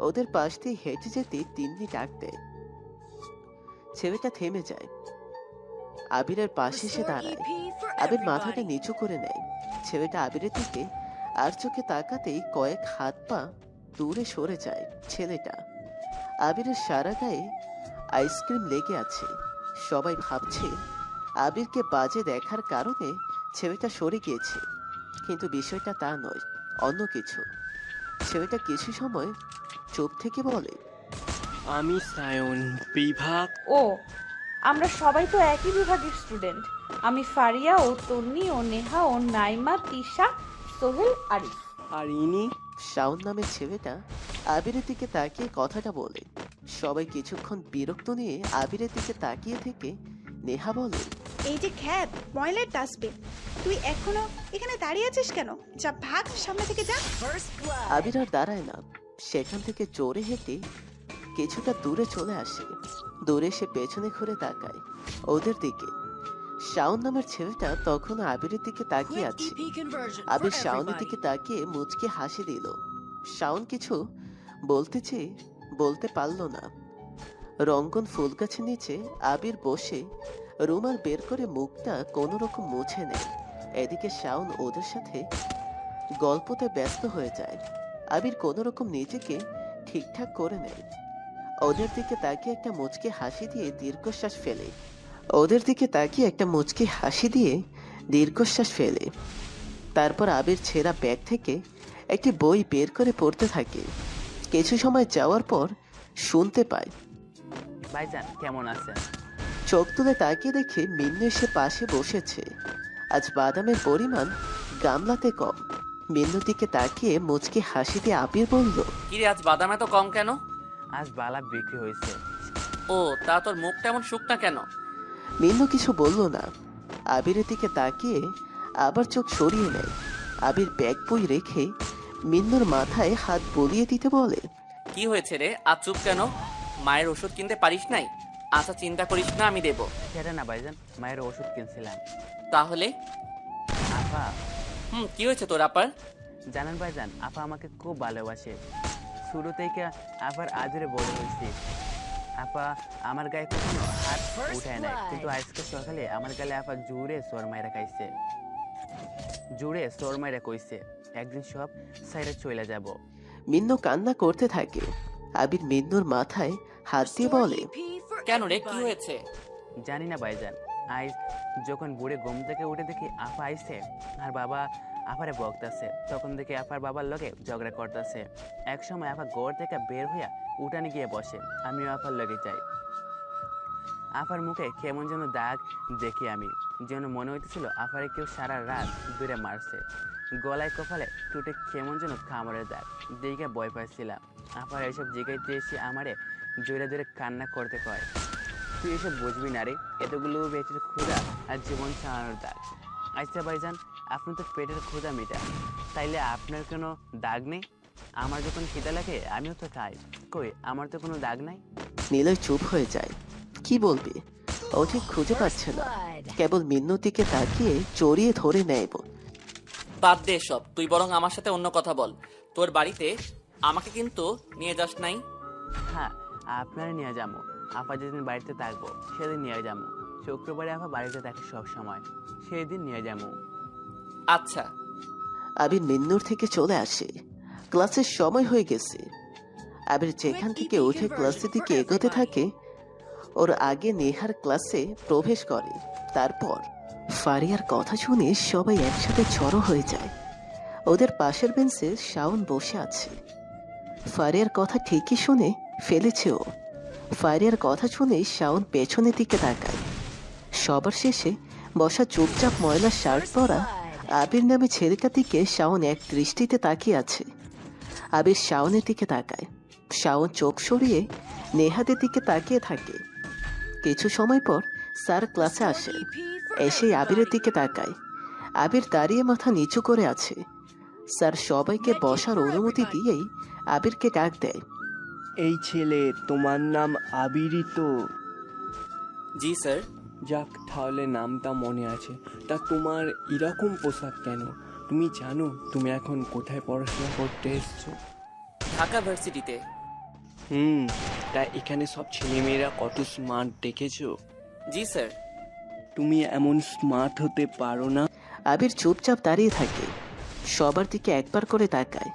ওদের পাশ দিয়ে হেঁটে যেতে তিন্নি ডাক দেয়। ছেলেটা থেমে যায়, আবিরের পাশে এসে দাঁড়ায়। আবির মাথাটা নিচু করে নেয়। ছেলেটা আবিরের দিকে আর চোখে তাকাতেই কয়েক হাত পা দূরে সরে যায়। ছেলেটা, আবিরের সারা গায়ে আইসক্রিম লেগে আছে। সবাই ভাবছে আবিরকে বাজে দেখার কারণে ছেলেটা সরে গিয়েছে, কিন্তু বিষয়টা তা নয়, অন্য কিছু। ছেলেটা কিছু সময় চুপ থেকে বলে, আমি সায়ন, বিভাগ। ও, আমরা সবাই তো একই বিভাগের স্টুডেন্ট। আমি ফারিয়া, ও তন্নি, ও নেহা, ও নাইমা, তিশা, সোহেল, আরিফ। আর ইনি? শাওন নামের ছেলেটা আবিরের দিকে তাকিয়ে কথাটা বলে। সবাই কিছুক্ষণ বিরক্ত নিয়ে আবিরের দিকে তাকিয়ে থেকে নেহা বলে, এই যে খ্যাত ময়লার ডাস্টবিন, তুই এখনো এখানে দাঁড়িয়ে আছিস কেন? যা ভাগ, সামনে থেকে যা। আবির আর দাঁড়ায় না, সেখান থেকে জোরে হেঁটে কিছুটা দূরে চলে আসে। দূরে সে পেছনে ঘুরে তাকায় ওদের দিকে। শাওন নামের ছেলেটা তখন আবিরের দিকে তাকিয়ে আছে। আবির শাওনের দিকে তাকিয়ে মুচকে হাসি দিল। শাওন কিছু বলতে চেয়ে বলতে পারল না। রঙ্গন ফুল গাছের নিচে আবির বসে রুমাল বের করে মুখটা কোনো রকম মুছে নেয়। এদিকে শাওন ওদের সাথে গল্পতে ব্যস্ত হয়ে যায়। আবির কোনো রকম নিজেকে ঠিকঠাক করে নেয়। ওদের দিকে তাকিয়ে একটা মুচকি হাসি দিয়ে দীর্ঘশ্বাস ফেলে। তারপর আবির ছেঁড়া ব্যাগ থেকে একটি বই বের করে পড়তে থাকে। কিছু সময় যাওয়ার পর শুনতে পায়। ভাইজান কেমন আছেন? চোখ তুলে তাকিয়ে দেখে মিন্নু এসে পাশে বসেছে। আজ বাদামের পরিমাণ গামলাতে কম। মিন্নুর দিকে তাকিয়ে মুচকি হাসি দিয়ে আবির বলল, কিরে আজ বাদাম এত কম কেন? আজ বালা বিক্রি হয়েছে। ও তা তোর মুখটা এমন শুকনা কেন? মিন্নু কিছু বলল না। আবিরের দিকে তাকিয়ে আবার চোখ সরিয়ে নেয়। আবির ব্যাগ বই রেখে মিন্নুর মাথায় হাত বলিয়ে দিতে বলে, কি হয়েছে রে, আজ চুপ কেন? মায়ের ওষুধ কিনতে পারিস নাই? আচ্ছা চিন্তা করিস না, আমি দেব। সেটা না ভাইজান, মায়ের ওষুধ কিনছিলাম। তাহলে আপা, কি হয়েছে তোর আপার? জানেন ভাইজান, আপা আমাকে খুব ভালোবাসে। শুরু থেকে আবার আদরে বড় হয়েছি। আপা আমার গায়ে কখনো হাত উঠায় নাই, কিন্তু আজকে সকালে আমার গালে আপা জুড়ে সর মাইরা খাইছে। জুড়ে সর মাইরা কইছে একদিন সব সাইডে চলে যাব। মিন্নু কান্না করতে থাকে। আবির মিন্নুর মাথায় হাত দিয়ে বলে, কেন রে, কি হয়েছে? জানি না ভাইজান, আজ যখন বুড়ে ঘুম থেকে উঠে দেখি আপা আইছে আর বাবা আপারে বকতাছে, তখন দেখি আপার বাবার লগে ঝগড়া করতেছে। এক সময় আপা ঘর থেকে বের হইয়া উঠানে গিয়ে বসে, আমিও আপার লগে যাই। আপার মুখে কেমন যেন দাগ দেখি আমি, যেন মনে হইতেছিল আপারে কেউ সারা রাত দূরে মারছে। গলায় কপালে টুটে কেমন যেন কামড়ের দাগ দেখে ভয় পাইছিলাম। আপার এসব জিগাইতে এসে আমারে জোরে জোরে কান্না করতে কয়, তুই এসব বুঝবি না রে, এতগুলো পেটের ক্ষুধা আর জীবন চালানোর দাগ। আচ্ছা ভাইজান, আপনি তো পেটের ক্ষুধা মিটা, তাইলে আপনার কোনো দাগ নেই? আমার যখন খিদা লাগে আমিও তো খাই, কই আমার তো কোনো দাগ নাই। নিলয় চুপ হয়ে যায়। কি বলবে ও ঠিক খুঁজে পাচ্ছে না। কেবল মিন্নুর দিকে তাকিয়ে জড়িয়ে ধরে নেয়। বাদ দে সব, তুই বরং আমার সাথে অন্য কথা বল। তোর বাড়িতে আমাকে কিন্তু নিয়ে যাস নাই? হ্যাঁ, আপনারা নিয়ে যাবো। আপা যেদিন বাড়িতে থাকবো সেদিন নিয়ে যাবো। শুক্রবারে আপা বাড়িতে থাকে সব সময়, সেই দিন নিয়ে যাবো। আচ্ছা। আবির মিন্নুর থেকে চলে আসে। ক্লাসের সময় হয়ে গেছে। আবির যেখান থেকে উঠে ক্লাসের দিকে এগোতে থাকে, ওর আগে নেহার ক্লাসে প্রবেশ করে। তারপর ফারিয়ার কথা শুনে সবাই একসাথে জড়ো হয়ে যায়। ওদের পাশের বেঞ্চে শাওন বসে আছে। ফারিয়ার কথা ঠিকই শুনে ফেলেছে ও। ফারিয়ার কথা শুনে শাওন পেছনের দিকে তাকায়। সবার শেষে বসা চুপচাপ ময়লা শার্ট পরা আবির নামে ছেলেটার দিকে শাওন এক দৃষ্টিতে তাকিয়ে আছে। আবির শাওনের দিকে তাকায়। শাওন চোখ সরিয়ে নেহাদের দিকে তাকিয়ে থাকে। কিছু সময় পর স্যার ক্লাসে আসে। এসে আবিরের দিকে তাকায়। আবির দাঁড়িয়ে মাথা নিচু করে আছে। স্যার সবাইকে বসার অনুমতি দিয়েই আবিরকে ডাক দেয়। এই ছেলে, তোমার নাম আবিরই তো? জি স্যার। যাক, তাহলে নামটা মনে আছে। তা তোমার এরকম পোশাক কেন? তুমি জানো তুমি এখন কোথায় পড়াশোনা করতে এসছো? ঢাকা ভার্সিটিতে। তা এখানে সব ছেলেমেয়েরা কত স্মার্ট দেখেছো? জি স্যার। তুমি এমন স্মার্ট হতে পারো না? আবির চুপচাপ দাঁড়িয়ে থাকে। সবার দিকে একবার করে তাকায়।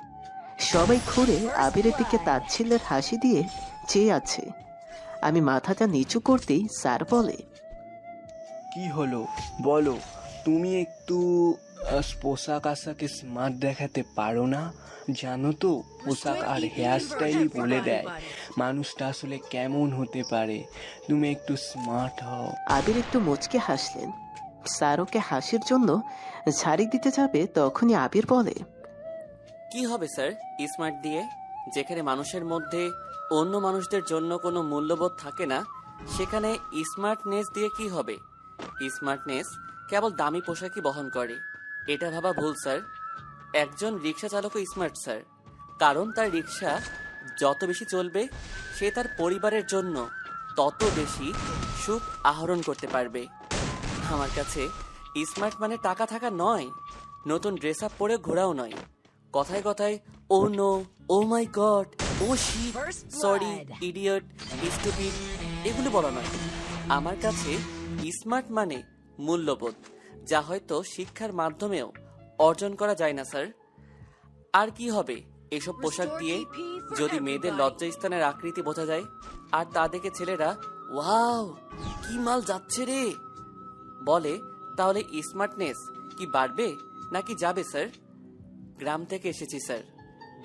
সবাই ঘুরে আবিরের দিকে তাচ্ছিল্যের হাসি দিয়ে চেয়ে আছে। আমি মাথাটা নিচু করতেই স্যার বলে, কি হলো বলো? তুমি একটু পোশাক আশাকে স্মার্ট দেখাতে পারো না? জানো তো, পোশাক আর হেয়ার স্টাইলই বলে দেয় মানুষটা আসলে কেমন হতে পারে। তুমি একটু স্মার্ট হও। আবির একটু মুচকে হাসলেন। স্যার ওকে হাসির জন্য ঝাড়ি দিতে যাবে, তখনই আবির বলে, কি হবে স্যার স্মার্ট দিয়ে? যেখানে মানুষের মধ্যে অন্য মানুষদের জন্য কোনো মূল্যবোধ থাকে না, সেখানে স্মার্টনেস দিয়ে কি হবে? স্মার্টনেস কেবল দামি পোশাকই বহন করে, এটা ভাবা ভুল স্যার। একজন রিক্সা চালকও স্মার্ট স্যার, কারণ তার রিক্সা যত বেশি চলবে সে তার পরিবারের জন্য তত বেশি সুখ আহরণ করতে পারবে। আমার কাছে স্মার্ট মানে টাকা থাকা নয়, নতুন ড্রেস আপ পরে ঘোরাও নয়, কথায় কথায় ও নো, ও মাই গড, ও শিট, সরি, ইডিয়ট, স্টুপিড এগুলো বলা নয়। আমার কাছে স্মার্ট মানে মূল্যবোধ, যা হয়তো শিক্ষার মাধ্যমেও অর্জন করা যায় না স্যার। আর কি হবে এসব পোশাক দিয়ে, যদি মেয়েদের লজ্জাস্থানের আকৃতি বোঝা যায় আর তা দেখে ছেলেরা ওয়াও কি মাল যাচ্ছে রে বলে, তাহলে স্মার্টনেস কি বাড়বে নাকি যাবে স্যার? গ্রাম থেকে এসেছি স্যার,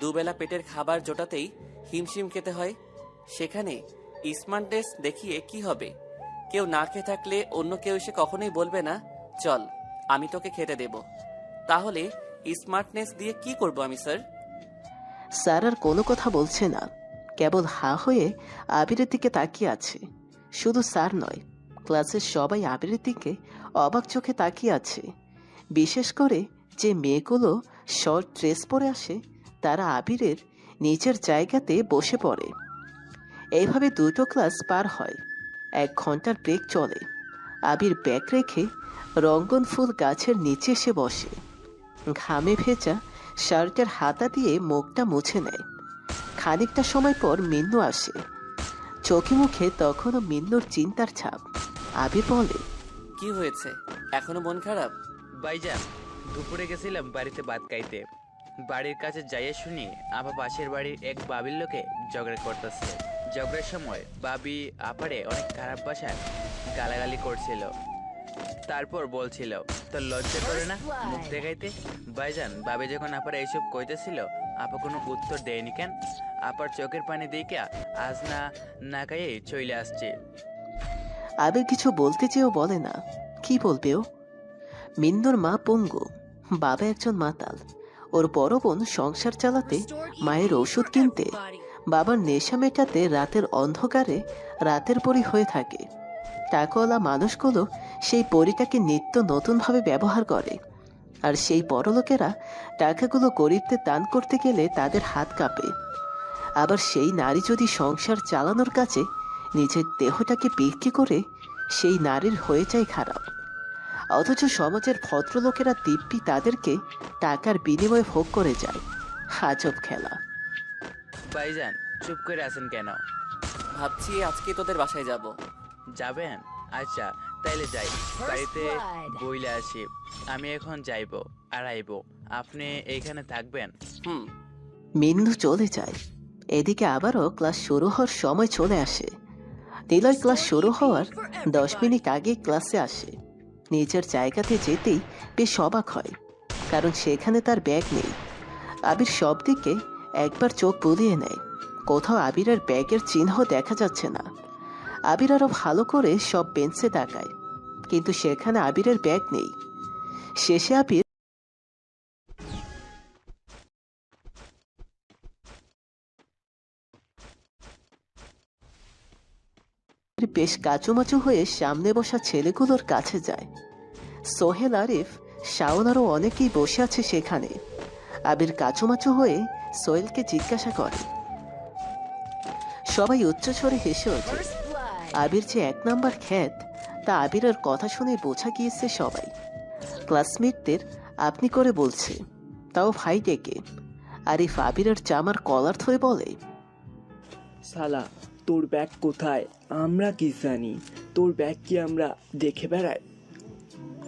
দুবেলা পেটের খাবার জোটাতেই হিমশিম খেতে হয়। সেখানে স্মার্টনেস দেখিয়ে কি হবে? কেউ না খেয়ে থাকলে অন্য কেউ এসে কখনোই বলবে না চল আমি তোকে খেতে দেব। তাহলে স্মার্টনেস দিয়ে কি করব আমি স্যার? স্যার আর কোনো কথা বলছে না, কেবল হা হয়ে আবিরের দিকে তাকিয়ে আছে। শুধু স্যার নয়, ক্লাসের সবাই আবিরের দিকে অবাক চোখে তাকিয়ে আছে। বিশেষ করে যে মেয়েগুলো শর্ট ড্রেস পরে আসে, তারা আবিরের নিচের জায়গাতে বসে পড়ে। এইভাবে দুটো ক্লাস পার হয়, 1 ঘন্টার ব্রেক চলে। আবির ব্যাগ রেখে রঙ্গন ফুল গাছের নিচে এসে বসে, ঘামে ভেজা শার্টের হাতা দিয়ে মুখটা মুছে নেয়। খানিকটা সময় পর মিন্নু আসে, চোখে মুখে তখনও মিন্নুর চিন্তার ছাপ। আবির বলে, কি হয়েছে, এখনো মন খারাপ? ভাইজান, দুপুরে গেছিলাম বাড়িতে ভাত খাইতে। বাড়ির কাছে যাইয়ে শুনি আপা পাশের বাড়ির এক বাবির লোকে ঝগড়া করতেছে। ঝগড়ার সময় বাবি আপারে অনেক খারাপ ভাষায় গালাগালি করছিল। তারপর বলছিল তোর লজ্জা করে না মুখ দেখাইতে? ভাইজান, বাবি যখন আপারে এইসব কইতেছিল, আপা কোনো উত্তর দেয়নি কেন? আপার চোখের পানি দেখে আজ না খাইয়ে চলে আসছে। আবির কিছু বলতে চেয়েও বলে না, কি বলবে ও? মিন্নুর মা পঙ্গু, বাবা একজন মাতাল। ওর বড় বোন সংসার চালাতে, মায়ের ওষুধ কিনতে, বাবার নেশা মেটাতে রাতের অন্ধকারে রাতের পরই হয়ে থাকে। টাকাওয়ালা মানুষগুলো সেই পরিটাকে নিত্য নতুনভাবে ব্যবহার করে, আর সেই বড়লোকেরা টাকাগুলো গরিবদের দান করতে গেলে তাদের হাত কাঁপে। আবার সেই নারী যদি সংসার চালানোর কাজে নিজের দেহটাকে বিক্রি করে, সেই নারীর হয়ে যায় খারাপ। অথচ সমাজের ভদ্রলোকেরা দিব্যি তাদেরকে টাকার বিনিময়ে ভোগ করে যায়। আজব খেলা। ভাইজান, চুপ করে আছেন কেন? ভাবছি আজকে তোদের বাসায় যাব। যাবেন? আচ্ছা তাইলে যাই, বাড়িতে বইলে আসি। আমি এখন যাইব আর আইব, আপনি এইখানে থাকবেন? মিন্নু চলে যায়। এদিকে আবারও ক্লাস শুরু হওয়ার সময় চলে আসে। নিলয় ক্লাস শুরু হওয়ার 10 মিনিট আগে ক্লাসে আসে। নিজের জায়গাতে যেতেই বেশ অবাক হয়, কারণ সেখানে তার ব্যাগ নেই। আবির সব দিকে একবার চোখ বুলিয়ে নেয়, কোথাও আবিরের ব্যাগের চিহ্ন দেখা যাচ্ছে না। আবির আরো ভালো করে সব বেঞ্চে তাকায়, কিন্তু সেখানে আবিরের ব্যাগ নেই। শেষে আবির বেশ কাচুমাচু হয়ে সামনে বসা ছেলেগুলোর কাছে যায়। সোহেল, আরিফ, শাওন আরও অনেকেই বসে আছে সেখানে। আবির কাচুমাচু হয়ে সোহেলকে জিজ্ঞাসা করে। সবাই উচ্চস্বরে হেসে ওঠে। আবির যে 1 নাম্বার খ্যাত, তা আবিরের কথা শুনে বোঝা গিয়েছে সবাই। ক্লাসমেটদের আপনি করে বলছে, তাও ভাই ডেকে। আরিফ আবিরের জামার কলার ধরে বলে, শালা, তোর ব্যাগ কোথায়? আমরা কি জানি? তোর ব্যাগ কি আমরা দেখে বেড়াই?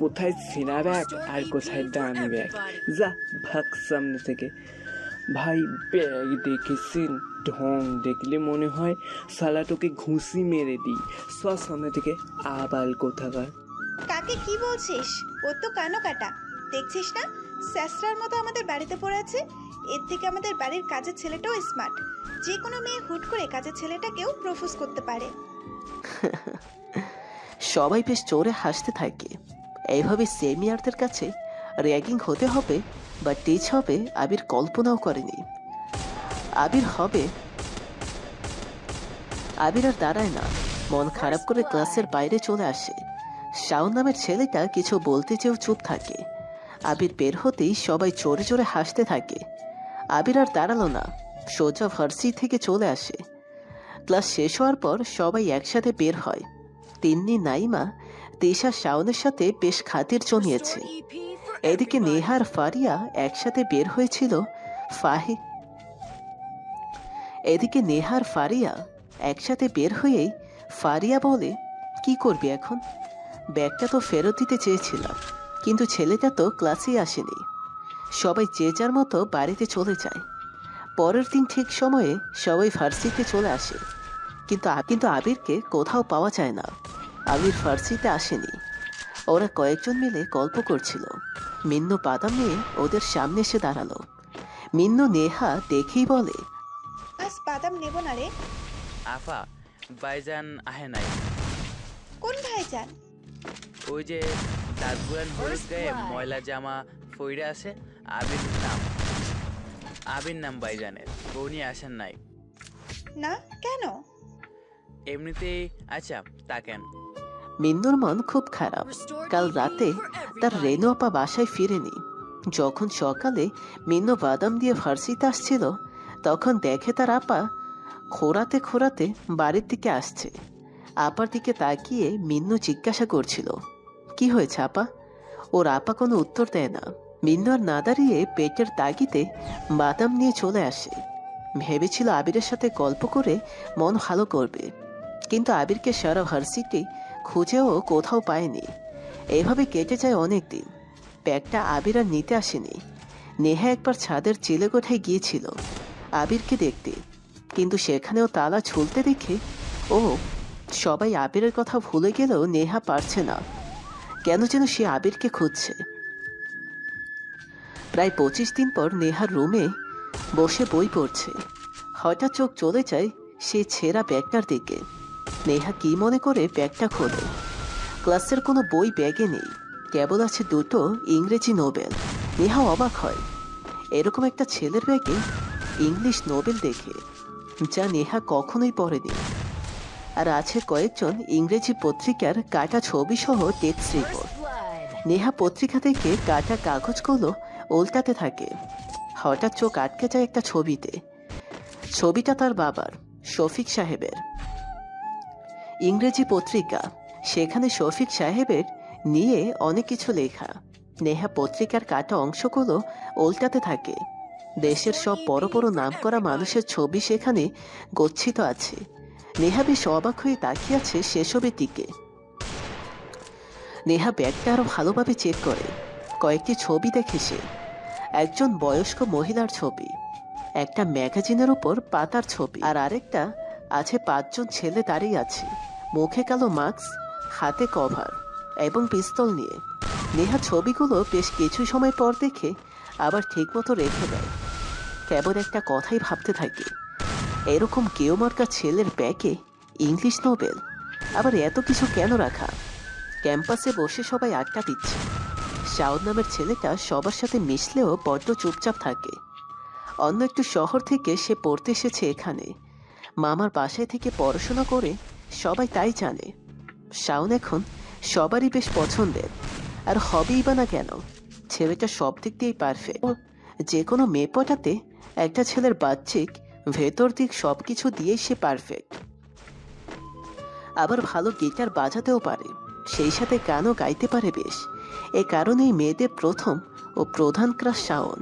কোথায় সেনা ব্যাগ আর কোথায় দামি ব্যাগ? যা ভাগ সামনে থেকে। ভাই, ব্যাগ দেখেছেন? ঢং দেখলে মনে হয় শালাটোকে ঘুষি মেরে দিই। সামনে থেকে, আবাল কোথাকার। কাকে কি বলছিস? ও তো কানো কাটা, দেখছিস না স্যাসরার মতো আমাদের বাড়িতে পড়ে আছে। এর থেকে আমাদের বাড়ির কাজের ছেলেটাও স্মার্ট। যে কোনো মেয়ে হুট করে কাজের ছেলেটাকেও প্রপোজ করতে পারে। সবাই বেশ জোরে হাসতে থাকে। এইভাবে সেমিয়ারদের কাছে র্যাগিং হতে হবে বা টিচ হবে আবির কল্পনাও করেনি। আবির হবে। আবির আর দাঁড়ায় না, মন খারাপ করে ক্লাসের বাইরে চলে আসে। শাওন নামের ছেলেটা কিছু বলতে চেয়েও চুপ থাকে। আবির বের হতেই সবাই জোরে জোরে হাসতে থাকে। আবির আর দাঁড়ালো না, সোজা ভার্সিটি থেকে চলে আসে। ক্লাস শেষ হওয়ার পর সবাই একসাথে বের হয়। তিন্নি, নাইমা, তিশা শাওনের সাথে বেশ খাতির জমিয়েছে। এদিকে নেহা আর ফারিয়া একসাথে বের হয়েছিল। এদিকে নেহা আর ফারিয়া একসাথে বের হয়েই ফারিয়া বলে, কি করবি এখন? ব্যাগটা তো ফেরত দিতে চেয়েছিলাম, কিন্তু ছেলেটা তো ক্লাসেই আসেনি। সবাই যে যার মতো বাড়িতে চলে যায়। পরের দিন ঠিক সময়ে সবাই ভার্সিটিতে চলে আসে, কিন্তু আবিরকে কোথাও পাওয়া যায় না। আবির ভার্সিটিতে আসেনি। ওরা কয়েকজন মিলে গল্প করছিল। মিন্নু বাদাম নিয়ে ওদের সামনে এসে দাঁড়ালো। মিন্নু নেহা দেখেই বলে, আজ বাদাম নেব না রে। আফা, ভাইজান আহে নাই। কোন ভাইজান? ওই যে দাঁতগুলান হলুদ গায়ে ময়লা জামা ফইরে আছে, আবির নাম ভাইজানের। উনি আসেন নাই। না, কেন? এমনিতেই। আচ্ছা, তা কেন? মিন্নুর মন খুব খারাপ। কাল রাতে তার রেনু আপা বাসায় ফিরেনি। যখন সকালে মিন্নু বাদাম দিয়ে ভার্সিতে আসছিল, তখন দেখে তার আপা খোঁড়াতে খোঁড়াতে বাড়ির দিকে আসছে। আপার দিকে তাকিয়ে মিন্নু জিজ্ঞাসা করছিল, কি হয়েছে আপা? ওর আপা কোনো উত্তর দেয় না। মিন্নু আর না দাঁড়িয়ে পেটের তাগিতে বাদাম নিয়ে চলে আসে। ভেবেছিল আবিরের সাথে গল্প করে মন ভালো করবে, কিন্তু আবিরকে সারা ভার্সিটি খুঁজেও কোথাও পায়নি। এভাবে কেটে যায় অনেক দিন। ব্যাগটা আবির আর নিতে আসেনি। নেহা একবার ছাদের চিলেকোঠায় গিয়েছিল আবিরকে দেখতে, কিন্তু সেখানেও তালা ঝুলতে দেখে সবাই আবিরের কথা ভুলে গেলেও নেহা পারছে না, কেন যেন সে আবিরকে খুঁজছে। প্রায় 25 দিন পর নেহার রুমে বসে বই পড়ছে। হঠাৎ চোখ চলে যায় সেই ছেঁড়া ব্যাগটার দিকে। নেহা কি মনে করে ব্যাগটা খোলে। ক্লাসের কোনো বই ব্যাগে নেই, কেবল আছে দুটো ইংরেজি নোবেল। নেহা অবাক হয় এরকম একটা ছেলের ব্যাগে ইংলিশ নোবেল দেখে, যা নেহা কখনোই পড়েনি। আর আছে কয়েকজন ইংরেজি পত্রিকার কাটা ছবি সহ টেক্সট রিপোর্ট। নেহা পত্রিকা থেকে কাটা কাগজগুলো উল্টাতে থাকে। হঠাৎ চোখ আটকে যায় একটা ছবিতে। ছবিটা তার বাবার, শফিক সাহেবের। ইংরেজি পত্রিকা, সেখানে শফিক সাহেবের নিয়ে অনেক কিছু লেখা। নেহা পত্রিকার কাটা অংশগুলো উল্টাতে থাকে। দেশের সব বড় বড় নামকরা মানুষের ছবি সেখানে গচ্ছিত আছে। নেহা বেশ অবাক হয়ে তাকিয়ে আছে সেসবের দিকে। নেহা ব্যাগটা আরো ভালোভাবে চেক করে। কয়েকটি ছবি দেখে সে। একজন বয়স্ক মহিলার ছবি, একটা ম্যাগাজিনের উপর পাতার ছবি, আর আরেকটা আছে 5 জন ছেলে দাঁড়িয়ে আছে, মুখে কালো মাস্ক, হাতে কভার এবং পিস্তল নিয়ে। নেহা ছবিগুলো বেশ কিছু সময় পর দেখে আবার ঠিকমতো রেখে দেয়। কেবল একটা কথাই ভাবতে থাকে, এরকম কেউ মার্কা ছেলের ব্যাগে ইংলিশ নোবেল, আবার এত কিছু কেন রাখা? ক্যাম্পাসে বসে সবাই আড্ডা দিচ্ছে। শাওন নামের ছেলেটা সবার সাথে মিশলেও বড্ড চুপচাপ থাকে। অন্য একটু শহর থেকে সে পড়তে এসেছে এখানে। মামার বাসায় থেকে পড়াশোনা করে সবাই তাই জানে। শাওন এখন সবারই বেশ পছন্দের, আর হবেই বা না কেন। ছেলেটা সব দিক দিয়েই পারফেক্ট। যে কোনো মেয়ে পটাতে একটা ছেলের বাহ্যিক ভেতর দিক সবকিছু দিয়েই সে পারফেক্ট। আবার ভালো গিটার বাজাতেও পারে, সেই সাথে গানও গাইতে পারে বেশ। এ কারণেই মেয়েদের প্রথম ও প্রধান ক্রাশ শাওন।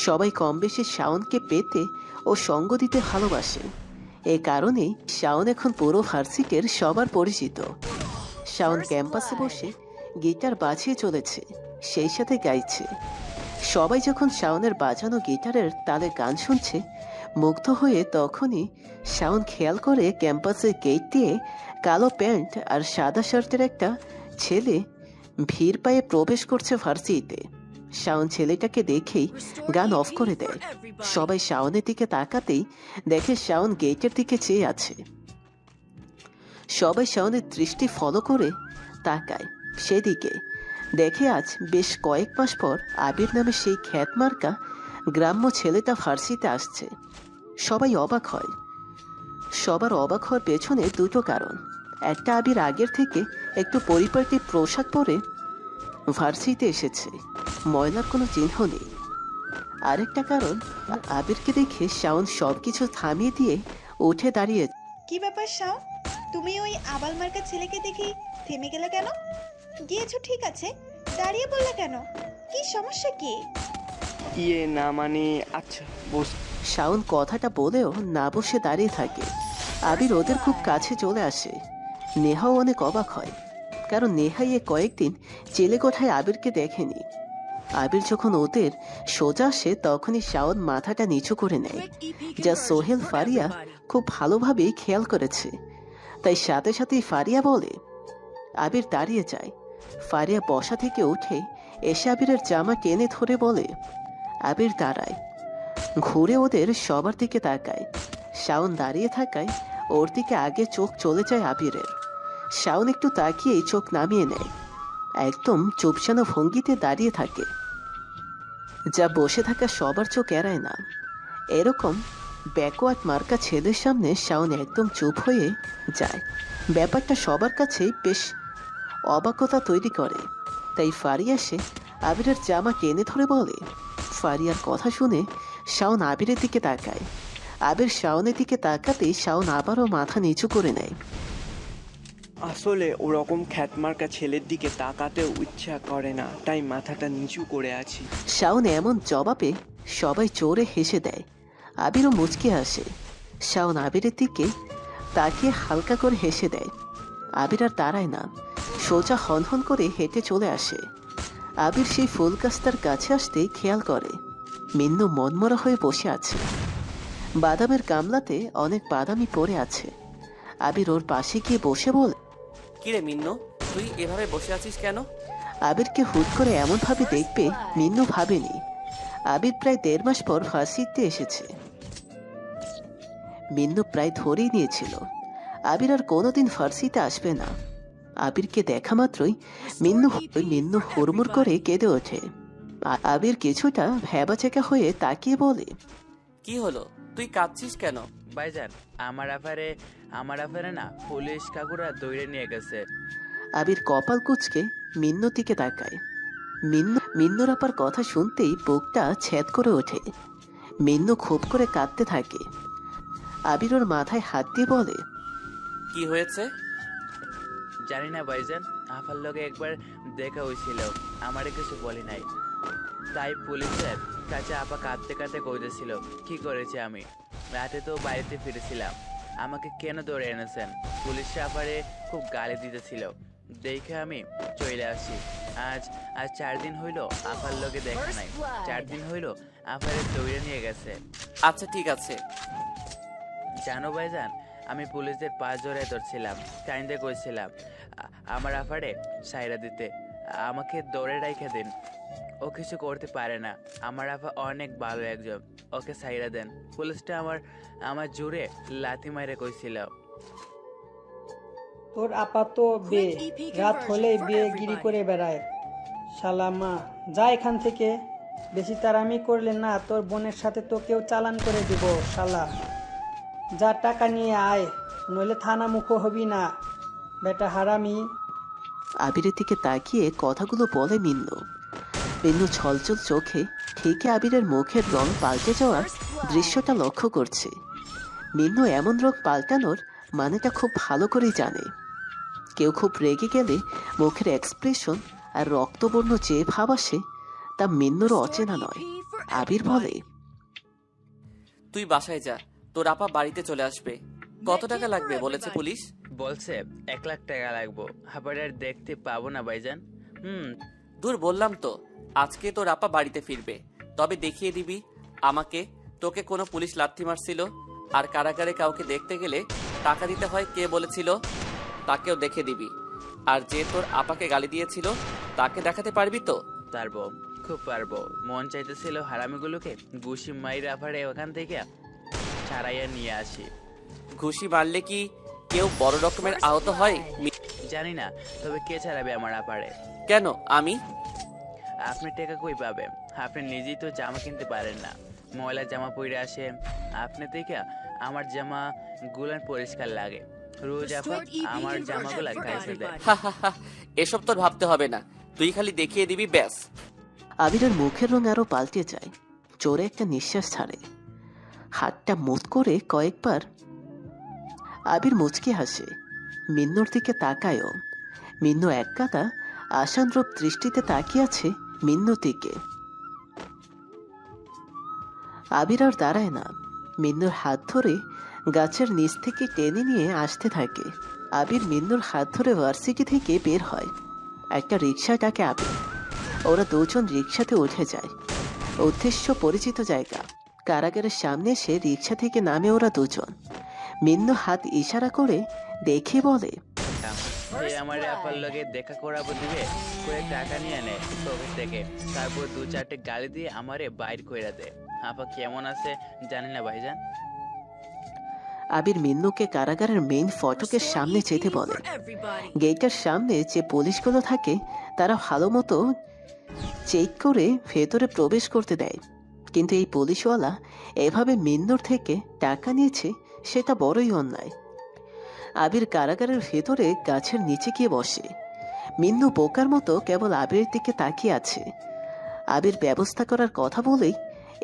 সবাই কম বেশি শাওনকে পেতে ও সঙ্গ দিতে ভালোবাসে। এ কারণেই শাওন এখন পুরো ভার্সিটির সবার পরিচিত। শাওন ক্যাম্পাসে বসে গিটার বাজিয়ে চলেছে, সেই সাথে গাইছে। সবাই যখন শাওনের বাজানো গিটারের তালে গান শুনছে মুগ্ধ হয়ে, তখনই শাওন খেয়াল করে ক্যাম্পাসের গেট দিয়ে কালো প্যান্ট আর সাদা শার্টের একটা ছেলে ভিড় পায়ে প্রবেশ করছে ভার্সিটিতে। শাওন ছেলেটাকে দেখেই গান অফ করে দেয়। সবাই শাওনের দিকে তাকাতেই দেখে শাওন গেটের দিকে চেয়ে আছে। সবাই শাওনের দৃষ্টি ফলো করে তাকায় সেদিকে। দেখে আজ বেশ কয়েক মাস পর আবির নামে সেই খ্যাতমার্কা গ্রাম্য ছেলেটা ভার্সিটিতে আসছে। সবাই অবাক হয়। সবার অবাক হওয়ার পেছনে দুটো কারণ। একটা, আবির আগের থেকে একটু পরিপাটি পোশাক পরে ভার্সিটিতে এসেছে, ময়লার কোনো চিহ্ন নেই। আরেকটা কারণ, আবিরকে দেখে শাওন সবকিছু থামিয়ে দিয়ে উঠে দাঁড়িয়ে। কি ব্যাপার শাও, তুমি ওই আবাল মার্কা ছেলেকে দেখি থেমে গেলে কেন? গিয়েছো ঠিক আছে, দাঁড়িয়ে বললে কেন? কি সমস্যা কি? না মানে আচ্ছা বস। শাওন কথাটা বলেও না বসে দাঁড়িয়ে থাকে। আবির ওদের খুব কাছে চলে আসে। নেহাও অনেক অবাক হয়, কারণ নেহাই এ কয়েকদিন জেলে কোঠায় আবিরকে দেখেনি। আবির যখন ওদের সোজা আসে তখনই শাওন মাথাটা নিচু করে নেয়, যা সোহেল ফারিয়া খুব ভালোভাবেই খেয়াল করেছে। তাই সাথে সাথেই ফারিয়া বলে। আবির দাঁড়িয়ে যায়। ফারিয়া বসা থেকে উঠে এসে আবিরের জামা টেনে ধরে বলে। আবির দাঁড়ায়, ঘুরে ওদের সবার দিকে তাকায়। শাওন দাঁড়িয়ে থাকায় ওর দিকে আগে চোখ চলে যায় আবিরের। শাওন একটু তাকিয়েই চোখ নামিয়ে নেয়, একদম চুপসানো ভঙ্গিতে দাঁড়িয়ে থাকে, যা বসে থাকা সবার চোখ এড়ায় না। এরকম ব্যাকওয়ার্ড মার্কা ছেলের সামনে শাওন একদম চুপ হয়ে যায়। ব্যাপারটা সবার কাছেই বেশ অবাকতা তৈরি করে। তাই ফারিয়া এসে আবিরের জামা টেনে ধরে বলে। ফারিয়ার কথা শুনে শাওন আবিরের দিকে তাকায়। আবির শাওনের দিকে তাকাতেই শাওন আবারও মাথা নিচু করে নেয়। আসলে ওরকম খ্যাতমার্কা ছেলের দিকে তাকাতেও ইচ্ছা করে না, তাই মাথাটা নিচু করে আছি। শাওন এমন জবাবে সবাই জোরে হেসে দেয়। আবিরও মুচকে আসে। শাওন আবিরের দিকে তাকিয়ে হালকা করে হেসে দেয়। আবির আর দাঁড়ায় না, সোজা হনহন করে হেঁটে চলে আসে। আবির সেই ফুল গাছটার কাছে আসতেই খেয়াল করে মিন্নু মনমরা হয়ে বসে আছে। বাদামের গামলাতে অনেক বাদামই পড়ে আছে। আবির ওর পাশে গিয়ে বসে বলে। কিরে মিন্নু, তুই এভাবে বসে আছিস কেন? আবিরকে হুট করে এমনভাবে দেখবে মিন্নু ভাবেনি। আবির প্রায় 1.5 মাস পর ভার্সিটিতে এসেছে। মিন্নু প্রায় ধরেই নিয়েছিল আবির আর কোনোদিন ভার্সিটিতে আসবে না। আবিরকে দেখা মাত্রই মিন্নু হুড়মুড় করে কেঁদে ওঠে। আবির কিছুটা ভ্যাবাচেকা হয়ে তাকিয়ে বলে। কি হলো, তুই কাঁদছিস কেন? ভাইজান, আমার আফারে না পুলিশ কাকুরা দৌড়ে নিয়ে গেছে। আবির কপাল কুঁচকে মিন্নুর দিকে তাকায়। মিন্নুর আপার কথা শুনতেই বুকটা ছেদ করে ওঠে। মিন্নু খুব করে কাঁদতে থাকে। আবির ওর মাথায় হাত দিয়ে বলে। কি হয়েছে? জানি না ভাইজান, আফার লগে একবার দেখা হয়েছিল, আমারে কিছু বলি নাই। তাই পুলিশের কাছে আপা কাঁদতে কাঁদতে কইতেছিল কি করেছে আমি। রাতে তো বাড়িতে ফিরেছিলাম, আমাকে কেন ধরে এনেছেন। পুলিশ আপারে খুব গালি দিতেছিল, দেখে আমি চলে আসি। আজ 4 দিন হইল আফার লগে দেখা নাই। 4 দিন হইল আফারে দৌড়ে নিয়ে গেছে। আচ্ছা ঠিক আছে। জানো ভাইজান, আমি পুলিশদের পা জড়ায় ধরছিলাম, কাইন্দে কইছিলাম আমার আফারে সাইরা দিতে, আমাকে দৌড়ে রাইখা দিন। ও কিছু করতে পারে না, আমার আফা অনেক ভালো একজন, ওকে সাইরা দেন। পুলিশটা আমার জোরে লাথি মাইরে কইছিল। তোর আপা তো রাত হলেই গিরি করে বেড়ায়। শালামা, যা এখান থেকে। বেশি তারামি করলে না তোর বোনের সাথে তো কেউ চালান করে দিব। শালা, যা টাকা নিয়ে আয়, নইলে থানা মুখো হবি না, বেটা হারামি। আবিরের দিকে তাকিয়ে কথাগুলো বলে মিন্নু ছলছল চোখে ঠিকই আবিরের মুখের রং পাল্টে যাওয়ার দৃশ্যটা লক্ষ্য করছে। মিন্নু এমন রং পাল্টানোর মানেটা খুব ভালো করেই জানে। কেউ খুব রেগে গেলে মুখের এক্সপ্রেশন আর রক্তবর্ণ যে ভাব আসে তা মিন্নুর অচেনা নয়। আবির বলে। তুই বাসায় যা, তোর আপা বাড়িতে চলে আসবে। কত টাকা লাগবে বলেছে পুলিশ? বলছে 1 লাখ টাকা লাগবো। আবার আর দেখতে পাবো না ভাইজান। দূর, বললাম তো আজকে তোর আপা বাড়িতে ফিরবে, তবে দেখিয়ে দিবি আমাকে তোকে কোনো পুলিশ লাথি মারছিল। আর কারাগারে কাউকে দেখতে গেলে টাকা দিতে হয়, কে বলেছিল তাকেও দেখে দিবি। আর যে তোর আপাকে গালি দিয়েছিল তাকে দেখাতে পারবি তো? পারবো, খুব পারবো। মন চাইতেছিল হারামিগুলোকে ঘুষি মাইরে আফারে ওখান থেকে ছাড়াইয়া নিয়ে আসি। ঘুষি মারলে কি কেউ বড় রকমের আহত হয়? জানি না, তবে কে ছাড়াবে আমার আপারে? কেন আমি? আপনি টাকা কই পাবেন? আপনি নিজেই তো জামা কিনতে পারেন না, ময়লা জামা পরে আসে, আপনি থেকে আমার জামা গুলান পরিষ্কার লাগে। রোজ আপা আমার জামাগুলা গাইছে দেয়। এসব তোর ভাবতে হবে না, তুই খালি দেখিয়ে দিবি ব্যাস। আবিরের মুখের রং আরো পাল্টে যায়। জোরে একটা নিঃশ্বাস ছাড়ে, হাতটা মুট করে কয়েকবার। আবির মুচকি হাসে, মিন্নুর দিকে তাকায়ও। মিন্নু এক কাদা আশানরূপ দৃষ্টিতে তাকিয়ে আছে মিন্নুর দিকে। আবির আর দাঁড়ায় না, মিন্নুর হাত ধরে গাছের নিচ থেকে টেনে নিয়ে আসতে থাকে। আবির মিন্নুর হাত ধরে ভার্সিটি থেকে বের হয়। একটা রিক্সা ডাকে আবির। ওরা দুজন রিক্সাতে উঠে যায়। উদ্দেশ্য পরিচিত জায়গা। কারাগারের সামনে এসে রিক্সা থেকে নামে ওরা দুজন। মিন্নু হাত ইশারা করে দেখে বলে, এই আমার আপার লগে দেখা করাবো দিবে, কয়েক টাকা নিয়ে নেয় পকেট থেকে, তারপর 2-4টে গালি দিয়ে আমারে বাইর কইরা দেয়। আপা কেমন আছে জানি না ভাইজান। আবির মিন্নুকে কারাগারের মেইন ফটকের সামনে যেতে বলে। গেটের সামনে যে পুলিশগুলো থাকে তারা ভালো মতো চেক করে ভেতরে প্রবেশ করতে দেয়, কিন্তু এই পুলিশওয়ালা এভাবে মিন্নুর থেকে টাকা নিয়েছে, সেটা বড়ই অন্যায়। আবির কারাগারের ভেতরে গাছের নিচে গিয়ে বসে। মিন্নু বোকার মতো কেবল আবিরের দিকে তাকিয়ে আছে। আবির ব্যবস্থা করার কথা বলেই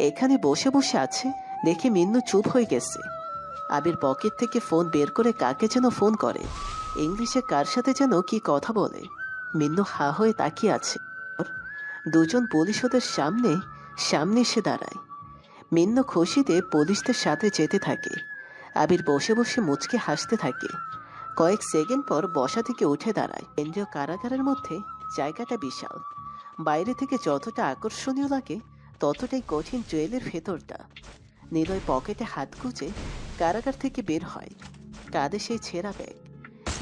এখানে বসে বসে আছে দেখে মিন্নু চুপ হয়ে গেছে। আবির পকেট থেকে ফোন বের করে কাকে যেন ফোন করে, ইংলিশে কার সাথে যেন কি কথা বলে। মিন্নু হা হয়ে তাকিয়ে আছে। দুজন পুলিশ ওদের সামনে সামনে এসে দাঁড়ায়। মিন্নু খুশিতে পুলিশদের সাথে যেতে থাকে। আবির বসে বসে মুচকে হাসতে থাকে। কয়েক সেকেন্ড পর বসা থেকে উঠে দাঁড়ায়। কেন্দ্রীয় কারাগারের মধ্যে জায়গাটা বিশাল। বাইরে থেকে যতটা আকর্ষণীয় লাগে ততটাই কঠিন জেলের ভেতরটা। নিলয় পকেটে হাত গুজে কারাগার থেকে বের হয়। কাঁধে সেই ছেঁড়া ব্যাগ।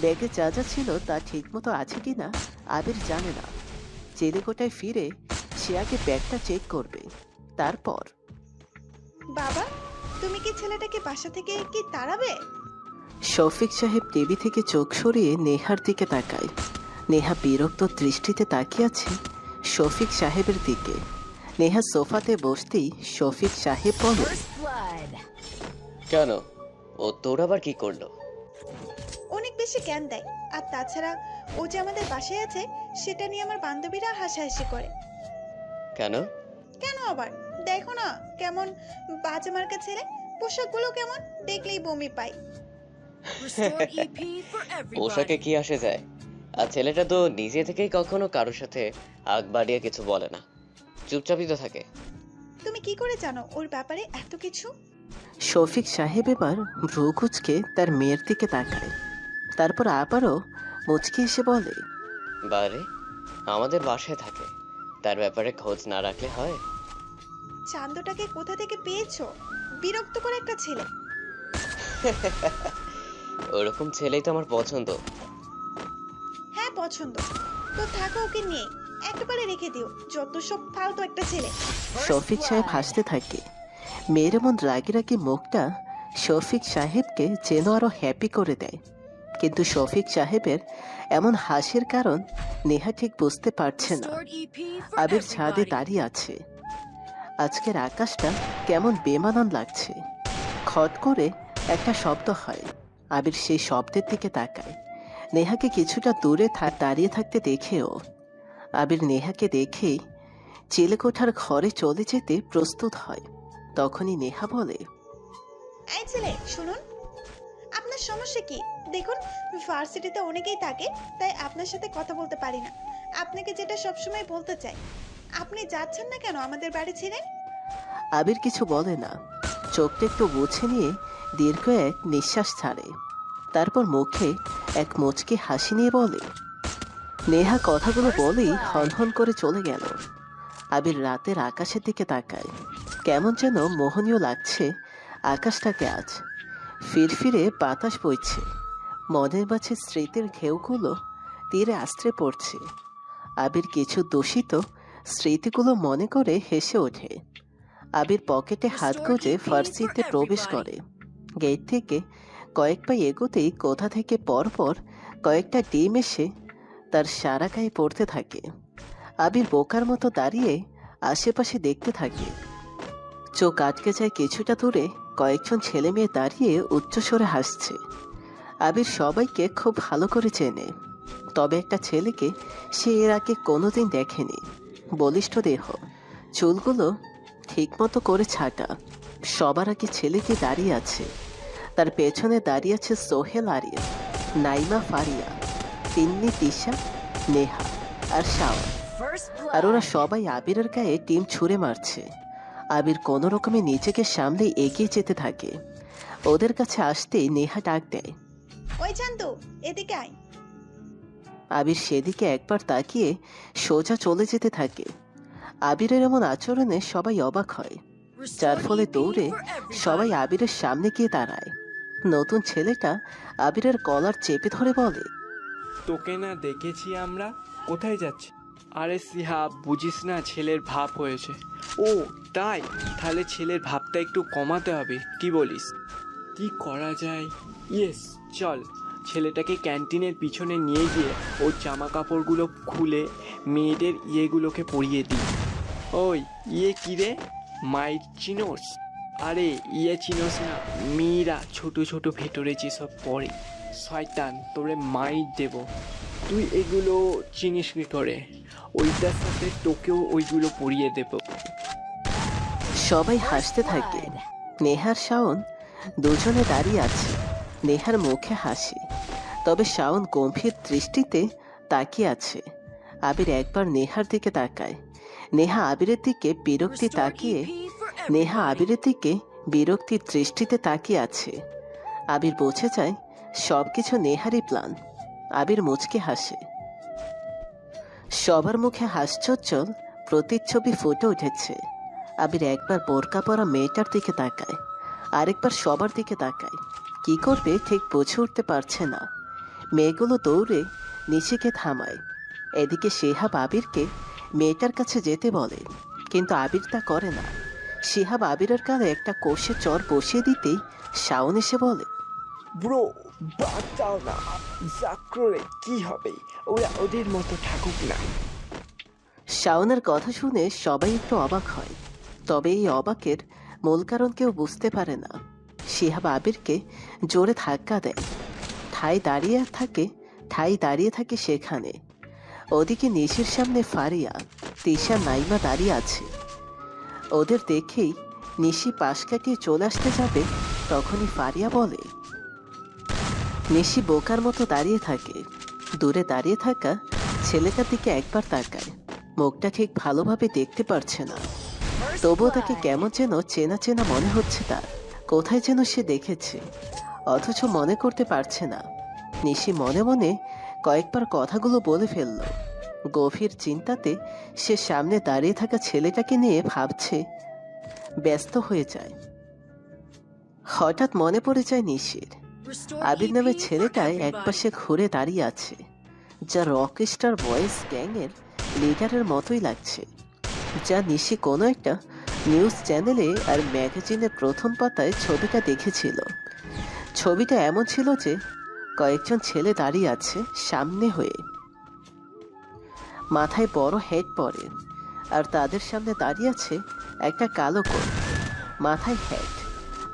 ব্যাগে যা যা ছিল তা ঠিকমতো আছে কিনা আবির জানে না। জেলেকোটায় ফিরে সে আগে ব্যাগটা চেক করবে, তারপর। বাবা, তুমি কি ছেলেটাকে বাসা থেকে কি তাড়াবে? শফিক সাহেব টিভি থেকে চোখ সরিয়ে নেহার দিকে তাকায়। নেহা বিরক্ত দৃষ্টিতে তাকিয়ে আছে শফিক সাহেবের দিকে। নেহা সোফাতে বসতেই শফিক সাহেব বলে, কেন, ও তোর আবার কি করলো? অনেক বেশি জ্ঞান দেয়। আর তাছাড়া ও যে আমাদের বাসায় আছে সেটা নিয়ে আমার বান্ধবীরা হাসাহাসি করে। কেন? কেন আবার? দেখো না কেমন বাজে মার্কা ছেলে, পোশাকগুলো কেমন, দেখলেই বমি পাই। পোশাকে কি আসে যায়? আর ছেলেটা তো নিজে থেকেই কখনো কারোর সাথে আগ বাড়িয়ে কিছু বলে না, চুপচাপই তো থাকে। তুমি কি করে জানো ওর ব্যাপারে এত কিছু? শফিক সাহেব এবার ভ্রু কুঁচকে তার মেয়ের দিকে তাকায়, তারপর আবারও মুচকে এসে বলে, বারে আমাদের বাসায় থাকে, তার ব্যাপারে খোঁজ না রাখলে হয়? চান্দটাকে কোথা থেকে পেয়েছো? বিরক্ত করে একটা ছেলে। ওরকম ছেলেই তো আমার পছন্দ। হ্যাঁ পছন্দ তো থাকো, ওকে নিয়ে একেবারে রেখে দিও, যত সব ফালতু একটা ছেলে। শফিক সাহেব হাসতে থাকে। মেয়ের এমন রাগি রাগি মুখটা শফিক সাহেবকে যেন আরো হ্যাপি করে দেয়। কিন্তু শফিক সাহেবের এমন হাসির কারণ নেহা ঠিক বুঝতে পারছে না। আবির ছাদে দাঁড়িয়ে আছে। আজকের আকাশটা কেমন বেমানান লাগছে। খট করে একটা শব্দ হয়। আবির সেই শব্দের দিকে তাকায়। নেহাকে কিছুটা দূরে দাঁড়িয়ে থাকতে দেখেও। আবির নেহাকে দেখেই চিলেকোঠার ঘরে চলে যেতে প্রস্তুত হয়। তখনই নেহা বলে, এই ছেলে শুনুন, আপনার সমস্যা কি? দেখুন ভার্সিটিতে অনেকেই থাকে, তাই আপনার সাথে কথা বলতে পারি না। আপনাকে যেটা সবসময় বলতে চাই, আপনি যাচ্ছেন না কেন আমাদের বাড়ি ছেড়ে? আবির কিছু বলে না, চোখটা একটু মুছে নিয়ে দীর্ঘ এক নিঃশ্বাস ছাড়ে। তারপর মুখে এক মুচকি হাসি নিয়ে বলে, নেহা কথাগুলো বলেই হনহন করে চলে গেল। আবির রাতের আকাশের দিকে তাকায়। কেমন যেন মোহনীয় লাগছে আকাশটাকে আজ। ফিরফিরে বাতাস বইছে। মনের মাঝে স্মৃতির ঢেউগুলো তীরে আশ্রে পড়ছে। আবির কিছু দূষিত স্মৃতিগুলো মনে করে হেসে ওঠে। আবির পকেটে হাত গুজে ফার্সিতে প্রবেশ করে। গেট থেকে কয়েক পা এগোতেই কোথা থেকে পরপর কয়েকটা ডিম এসে তার সারা গায়ে পড়তে থাকে। আবির বোকার মতো দাঁড়িয়ে আশেপাশে দেখতে থাকে। চোখ আটকে যায় কিছুটা দূরে কয়েকজন ছেলে মেয়ে দাঁড়িয়ে উচ্চস্বরে হাসছে। আবির সবাইকে খুব ভালো করে চেনে, তবে একটা ছেলেকে সে এর আগে কোনোদিন দেখেনি। বলিষ্ঠ দেহ, চুলগুলো ঠিকমতো করে ছাটা। সবার আগে ছেলেটি দাঁড়িয়ে আছে, তার পেছনে দাঁড়িয়ে আছে সোহেল, আরিয়া, নাইমা, ফারিয়া, তিন্নি, তিশা, নেহা আর শাওন। আর ওরা সবাই আবিরের গায়ে টিম ছুঁড়ে মারছে। আবির কোনো রকমে নিজেকে সামলে এগিয়ে যেতে থাকে। ওদের কাছে আসতেই নেহা ডাক দেয়, ওই জানতো, এদিকে আয়। আবির সেদিকে একবার তাকিয়ে সোজা চলে যেতে থাকে। আবিরের এমন আচরণে সবাই অবাক হয়, যার ফলে দৌড়ে সবাই আবিরের সামনে গিয়ে দাঁড়ায়। নতুন ছেলেটা আবিরের কলার চেপে ধরে বলে, তোকে না দেখেছি আমরা, কোথায় যাচ্ছি? আরে সিহাব, বুঝিস না ছেলের ভাব হয়েছে। ও তাই, তাহলে ছেলের ভাবটা একটু কমাতে হবে, কি বলিস? কি করা যায়? ইয়েস, চল ছেলেটাকে ক্যান্টিনের পিছনে নিয়ে গিয়ে ওর জামা কাপড়গুলো খুলে মেয়েদের ইয়েগুলোকে পরিয়ে দিই। ওই ইয়ে কি রে, মাইর চিনোস? আরে ইয়ে চিনোস না, মেয়েরা ছোট ছোট ভেতরে যেসব পরে। শয়তান, তোরে মাইর দেব। তুই এগুলো চিনিস কি করে? ওইটার সাথে তোকেও ওইগুলো পরিয়ে দেব। সবাই হাসতে থাকে। নেহার শাওন দুজনে দাঁড়িয়ে আছে। নেহার মুখে হাসি, তবে শাওন গম্ভীর দৃষ্টিতে তাকিয়ে আছে। আবির একবার নেহার দিকে তাকায়। নেহা আবিরের দিকে বিরক্তির দৃষ্টিতে তাকিয়ে আছে। আবির বোঝে যায় সবকিছু নেহারই প্ল্যান। আবির মুচকে হাসে। সবার মুখে হাস্যোজ্জ্বল প্রতিচ্ছবি ফুটে উঠেছে। আবির একবার বোরকা পরা মেয়েটার দিকে তাকায়, আরেকবার সবার দিকে তাকায়। কি করবে ঠিক বুঝে উঠতে পারছে না। মেয়েগুলো দৌড়ে নিশিকে থামায়। এদিকে শিহাব আবিরকে মেয়েটার কাছে যেতে বলে, কিন্তু আবির তা করে না। শিহাব আবিরের গালে একটা কষে চর বসিয়ে দিতেই শাওন এসে বলে, ব্রো বাঁচাও না, জাকরে কি হবে, ওরা ওদের মতো থাকুক না। শাওনের কথা শুনে সবাই একটু অবাক হয়, তবে এই অবাকের মূল কারণ কেউ বুঝতে পারে না। শিহাব আবিরকে জোরে ধাক্কা দেয়, ঠাই দাঁড়িয়ে থাকে সেখানে। ওদিকে নিশির সামনে ফারিয়া, তিশা, নাইমা দাঁড়িয়ে আছে। ওদের দেখেই নিশি পাশ কাটিয়ে চলে আসতে যাবে, তখনই ফারিয়া বলে। নিশি বোকার মতো দাঁড়িয়ে থাকে। দূরে দাঁড়িয়ে থাকা ছেলেটার দিকে একবার তাকায়। মুখটা ঠিক ভালোভাবে দেখতে পারছে না, তবুও তাকে কেমন যেন চেনা চেনা মনে হচ্ছে। তার কোথায় যেন সে দেখেছে, অথচ মনে করতে পারছে না। নিশি মনে মনে কয়েকবার কথাগুলো বলে ফেলল। গভীর চিন্তাতে সে সামনে দাঁড়িয়ে থাকা ছেলেটাকে নিয়ে ভাবছে, ব্যস্ত হয়ে যায়। হঠাৎ মনে পড়ে যায় নিশির। আবির নামের ছেলেটাই একপাশে ঘুরে দাঁড়িয়ে আছে, যা রকস্টার বয়েজ গ্যাংয়ের লিডারের মতোই লাগছে, যা নিশি কোনো একটা নিউজ চ্যানেলে আর ম্যাগাজিনের প্রথম পাতায় ছবিটা দেখেছিল। ছবিটা এমন ছিল যে কয়েকজন ছেলে দাঁড়িয়ে আছে সামনে হয়ে, মাথায় বড় হেড পরে, আর তাদের সামনে দাঁড়িয়ে আছে একটা কালো কোট, মাথায় হেড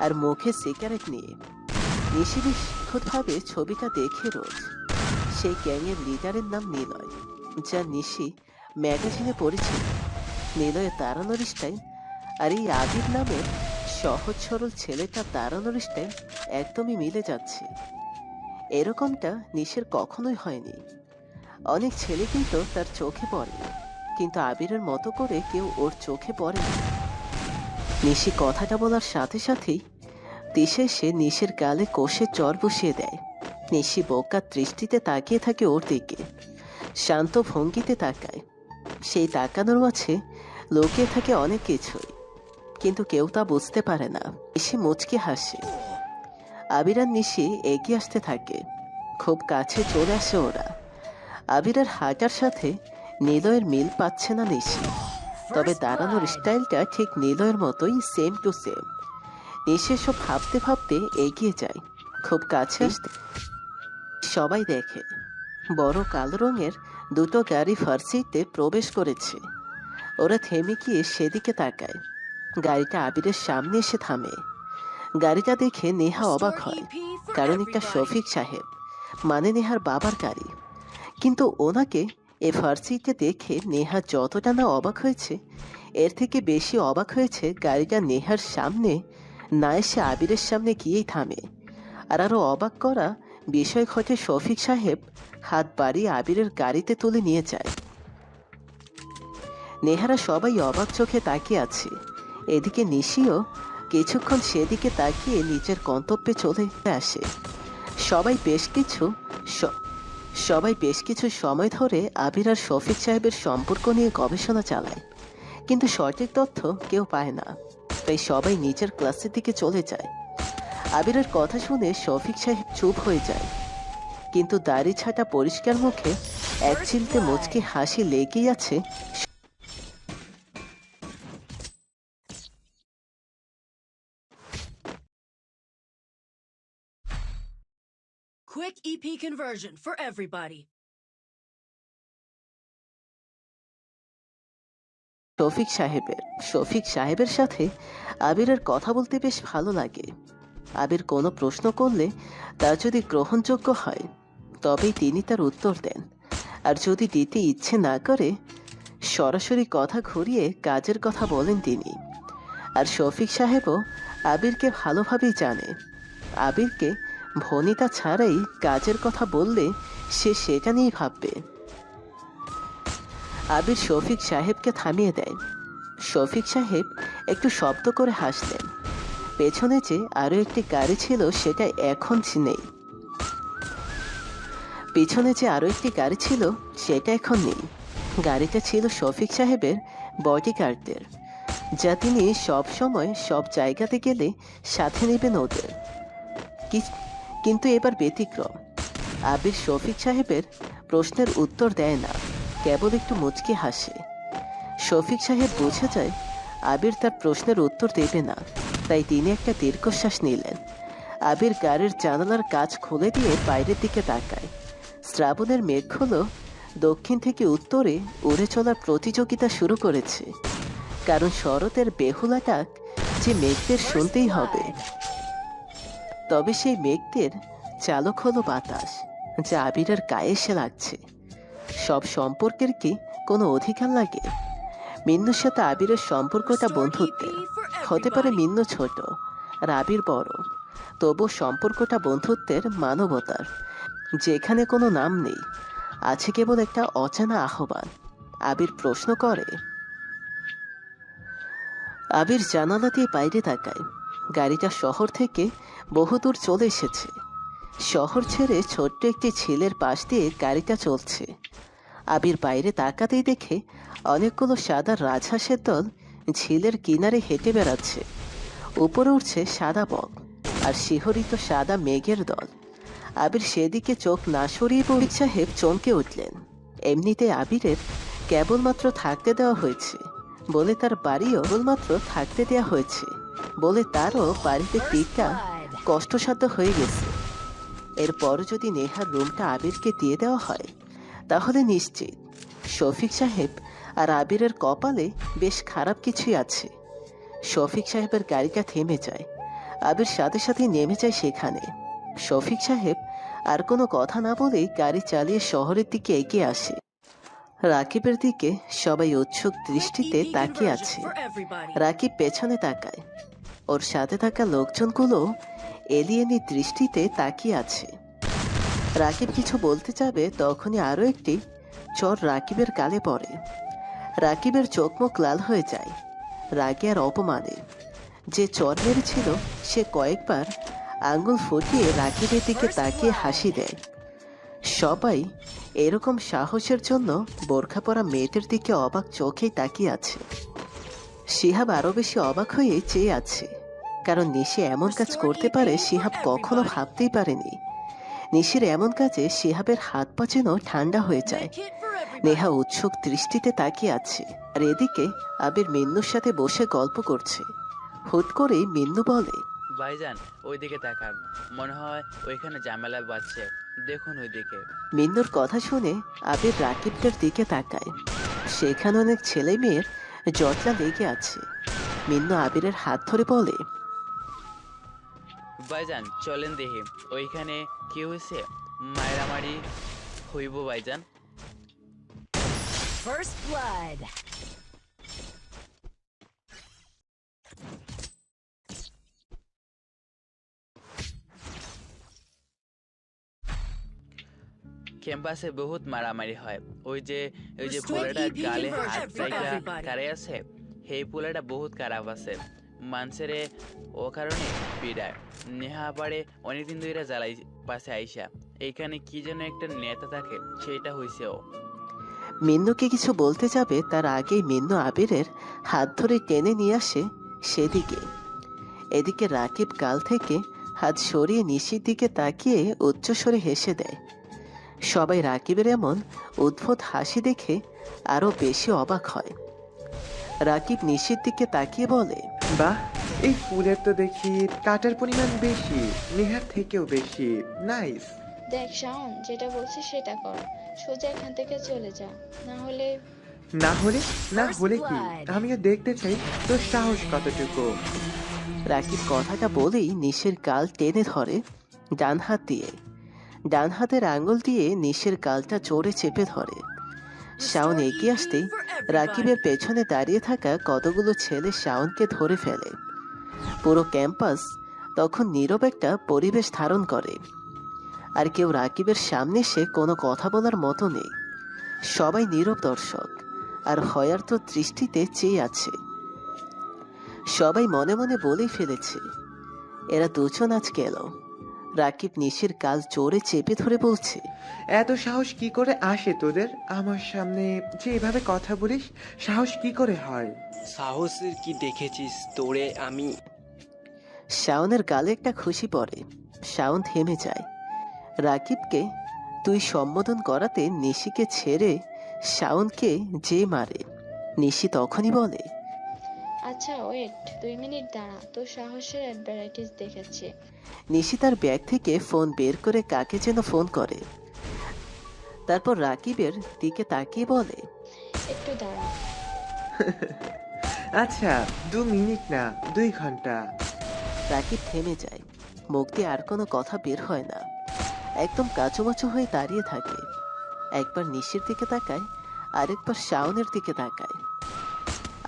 আর মুখে সিগারেট নিয়ে। নিশি নিখুঁতভাবে ছবিটা দেখে রোজ। সেই গ্যাংয়ের লিডারের নাম নিলয়, যা নিশি ম্যাগাজিনে পড়েছিল। নিলয়ের দাঁড়ানোর স্টাইল আর এই আবির নামের সহজ সরল ছেলেটার দাঁড়ানোর স্টাইল একদমই মিলে যাচ্ছে। এরকমটা নিশির কখনোই হয়নি। অনেক ছেলেকেই তো তার চোখে পড়ে, কিন্তু আবিরের মতো করে কেউ ওর চোখে পড়েনি। নিশি কথাটা বলার সাথে সাথেই দিশে সে নিশির গালে কষে চর বসিয়ে দেয়। নিশি বোকার দৃষ্টিতে তাকিয়ে থাকে ওর দিকে, শান্ত ভঙ্গিতে তাকায়। সেই তাকানোর মাঝে লুকিয়ে থাকে অনেক কিছুই, কিন্তু কেউ তা বুঝতে পারে না। নিশি মুচকি হাসে। আবির আর নিশি এগিয়ে আসতে থাকে, খুব কাছে চলে আসে ওরা। আবিরের হাঁটার সাথে নিলয়ের মিল পাচ্ছে না নিশি, তবে দাঁড়ানোর স্টাইলটা ঠিক নিলয়ের মতোই, সেম টু সেম। নিশি সব ভাবতে ভাবতে এগিয়ে যায়। খুব কাছে আসতে সবাই দেখে বড় কালো রঙের দুটো গাড়ি ফার্সিতে প্রবেশ করেছে। ওরা থেমে গিয়ে সেদিকে তাকায়। গাড়িটা আবিরের সামনে এসে থামে। গাড়িটা দেখে নেহা অবাক হয়, কারণ একটা শফিক সাহেব মানে নেহার বাবার গাড়ি। কিন্তু ওনাকে এ ফার্সিতে দেখে নেহা যতটা না অবাক হয়েছে, এর থেকে বেশি অবাক হয়েছে গাড়িটা নেহার সামনে না এসে আবিরের সামনে গিয়েই থামে। আর আরও অবাক করা বিষয় ঘটে, শফিক সাহেব হাত বাড়িয়ে আবিরের গাড়িতে তুলে নিয়ে যায়। নেহারা সবাই অবাক চোখে তাকিয়ে আছে। এদিকে নিশিও কিছুক্ষণ সেদিকে তাকিয়ে নিজের গন্তব্যে চলে আসে। সবাই বেশ কিছু সময় ধরে আবির আর শফিক সাহেবের সম্পর্ক নিয়ে গবেষণা চালায়, কিন্তু সঠিক তথ্য কেউ পায় না। তাই সবাই নিজের ক্লাসের দিকে চলে যায়। আবিরের কথা শুনে শফিক সাহেব চুপ হয়ে যায়, কিন্তু দাড়ি ছাটা পরিষ্কার মুখে এক চিলতে মুচকি হাসি লেগেই আছে। Quick EP conversion for everybody. Shafiq সাহেবের সাথে আবিরের কথা বলতে বেশ ভালো লাগে। আবির কোনো প্রশ্ন করলে তা যদি গ্রহণযোগ্য হয় তবেই তিনি তার উত্তর দেন, আর যদি দিতে ইচ্ছে না করে সরাসরি কথা ঘুরিয়ে কাজের কথা বলেন তিনি। আর শফিক সাহেবও আবিরকে ভালোভাবেই জানে। আবিরকে ভনিতা ছাড়াই কাজের কথা বললে সে সেটা নিয়েই ভাববে। আবির শফিক সাহেবকে থামিয়ে দেয়। শফিক সাহেব একটু শব্দ করে হাসলেন। পেছনে যে আরো একটি গাড়ি ছিল সেটা এখন নেই। গাড়িটা ছিল শফিক সাহেবের বডিগার্ডদের, যা তিনি সব সময় সব জায়গাতে গেলে সাথে নেবেন ওদের। কিন্তু এবার ব্যতিক্রম। আবির শফিক সাহেবের প্রশ্নের উত্তর দেয় না, কেবল একটু মুচকি হাসে। শফিক সাহেব বুঝে যায় আবির তার প্রশ্নের উত্তর দেবে না, তাই তিনি একটা দীর্ঘশ্বাস নিলেন। আবির গাড়ির জানালার কাঁচ খুলে দিয়ে বাইরের দিকে তাকায়। শ্রাবণের মেঘগুলো দক্ষিণ থেকে উত্তরে উড়ে চলার প্রতিযোগিতা শুরু করেছে, কারণ শরতের বেহুলা ডাক যে মেঘদের শুনতেই হবে। তবে সেই মেঘদের চালক হলো বাতাস, যা আবিরের গায়ে এসে লাগছে। সব সম্পর্কের কি কোনো অধিকার লাগে? মিন্নুর সাথে আবিরের সম্পর্কটা বন্ধুত্বের। হতে পারে মিন্নু ছোট আর আবির বড়, তবু সম্পর্কটা বন্ধুত্বের, মানবতার, যেখানে কোনো নাম নেই, আছে কেবল একটা অচেনা আহ্বান। আবির প্রশ্ন করে। আবির জানালা দিয়ে বাইরে তাকায়। গাড়িটা শহর থেকে বহুদূর চলে এসেছে। শহর ছেড়ে ছোট্ট একটি ঝিলের পাশ দিয়ে গাড়িটা চলছে। আবির বাইরে তাকাতেই দেখে অনেকগুলো সাদা রাজহাঁসের দল ঝিলের কিনারে হেঁটে বেড়াচ্ছে। উপরে উঠছে সাদা বক আর শিহরিত সাদা মেঘের দল। আবির সেদিকে চোখ না সরিয়ে শফিক সাহেব চমকে উঠলেন। এমনিতে আবিরের কেবলমাত্র থাকতে দেওয়া হয়েছে বলে তারও বাড়িতে টিকা কষ্টসাধ্য হয়ে গেছে। এরপর যদি নেহার রুমটা আবিরকে দিয়ে দেওয়া হয়, তাহলে নিশ্চিত শফিক সাহেব আর আবিরের কপালে বেশ খারাপ কিছুই আছে। শফিক সাহেবের গাড়িটা থেমে যায়। আবির সাথে সাথে নেমে যায় সেখানে। শফিক সাহেব আর কোনো কথা না বলেই গাড়ি চালিয়ে শহরের দিকে এগিয়ে আসে। রাকিবের দিকে সবাই উৎসুক দৃষ্টিতে তাকিয়ে আছে। রাকিব পেছনে তাকায়। ওর সাথে থাকা লোকজনগুলো এলিয়েনি দৃষ্টিতে তাকিয়ে আছে। রাকিব কিছু বলতে যাবে, তখনই আরো একটি চর রাকিবের গালে পড়ে। রাকিবের চোখ মুখ লাল হয়ে যায় রাগে আর অপমানে। যে চর মেরেছিল সে কয়েকবার আঙ্গুল ফুটিয়ে রাকিবের দিকে তাকিয়ে হাসি দেয়। সবাই এরকম সাহসের জন্য বোরখা পরা মেয়েদের দিকে অবাক চোখেই তাকিয়ে আছে। শিহাব আরো বেশি অবাক হয়ে চেয়ে আছে, কারণ নিশি এমন কাজ করতে পারে শিহাব কখনো ভাবতেই পারেনি। নিশির এমন কাজে শিহাবের হাত পা যেন ঠান্ডা হয়ে যায়। নেহা উৎসুক দৃষ্টিতে তাকিয়ে আছে, আর এদিকে আবির মিন্নুর সাথে বসে গল্প করছে। হুট করেই মিন্নু বলে, ভাইজান ওইদিকে তাকান, মনে হয় ওইখানে ঝামেলা বাজছে, দেখুন ওইদিকে। মিন্নুর কথা শুনে আবির রাকিবদের দিকে তাকায়। সেখানে অনেক ছেলে মেয়ের জটলা লেগে আছে। মিন্নু আবিরের হাত ধরে বলে, ভাইজান চলেন দেখি ওইখানে কি হয়েছে, মারামারি হইব ভাইজান। First blood. ক্যাম্পাসে বহুত মারামারি হয়। ওই যে Restore পোলাটা EP গালে conversion হাত for রাইখা everybody. কারে আছে, সেই পোলাটা বহুত খারাপ আছে, মানুষেরে ও কারণে পিড়ায়। নেহা পারে অনেকদিন ধরে জ্বালাই পাশে আইসা, এইখানে কি যেন একটা নেতা থাকে, সেটা হইছে ও। মিন্নুকে কিছু বলতে যাবে তার আগেই মিন্নু আবিরের হাত ধরে টেনে নিয়ে আসে সেদিকে। এদিকে রাকিব গাল থেকে হাত সরিয়ে নিশির দিকে তাকিয়ে উচ্চস্বরে হেসে দেয়। সবাই রাকিবের এমন উদ্ভট হাসি দেখে আরো বেশি অবাক হয়। রাকিব নিশির দিকে তাকিয়ে বলে, বাহ, এই ফুলের তো দেখি কাটার পরিমাণ বেশি, নেহার থেকেও বেশি। নাইস। দেখ শাওন, যেটা বলছি সেটা কর, সোজা এখান থেকে চলে যা, না হলে না হলে না হলে কি? আমিও দেখতে চাই তোর সাহস কতটুকু। রাকিব কথাটা বলেই নিশির গাল টেনে ধরে ডান হাত দিয়ে। ডান হাতের আঙুল দিয়ে নিশির গালটা জোরে চেপে ধরে। শাওন এগিয়ে আসতেই রাকিবের পেছনে দাঁড়িয়ে থাকা কতগুলো ছেলে শাওনকে ধরে ফেলে। পুরো ক্যাম্পাস তখন নীরব একটা পরিবেশ ধারণ করে, আর কেউ রাকিবের সামনে এসে কোনো কথা বলার মতো নেই। সবাই নীরব দর্শক আর হয়ার্ত দৃষ্টিতে চেয়ে আছে। সবাই মনে মনে বলেই ফেলেছে, এরা দুজন আজ গেল। রাকিব নিশির গাল জোরে চেপে ধরে বলছে, এত সাহস কি করে আসে তোদের? আমার সামনে যে এভাবে কথা বলিস, সাহস কি করে হয়? সাহসের কি দেখেছিস তোরে আমি? শাওনের গালে একটা খুশি পড়ে। শাওন থেমে যায়। রাকিবকে তুই সম্বোধন করাতে নিশিকে ছেড়ে শাওনকে যে মারে। নিশি তখনই বলে, আচ্ছা ওয়েট, 2 মিনিট দাঁড়া, তোর সাহসের অ্যাডভার্টাইজ দেখাচ্ছে। নিশি তার ব্যাগ থেকে ফোন বের করে কাকে যেন ফোন করে। তারপর রাকিবের দিকে তাকিয়ে বলে, একটু দাঁড়া। আচ্ছা 2 মিনিট না, 2 ঘন্টা। রাকিব থেমে যায়। মুখ দিয়ে আর কোনো কথা বের হয় না। একদম কাচুমাচু হয়ে দাঁড়িয়ে থাকে। একবার নিশির দিকে তাকায়, আরেকবার শাওনের দিকে তাকায়,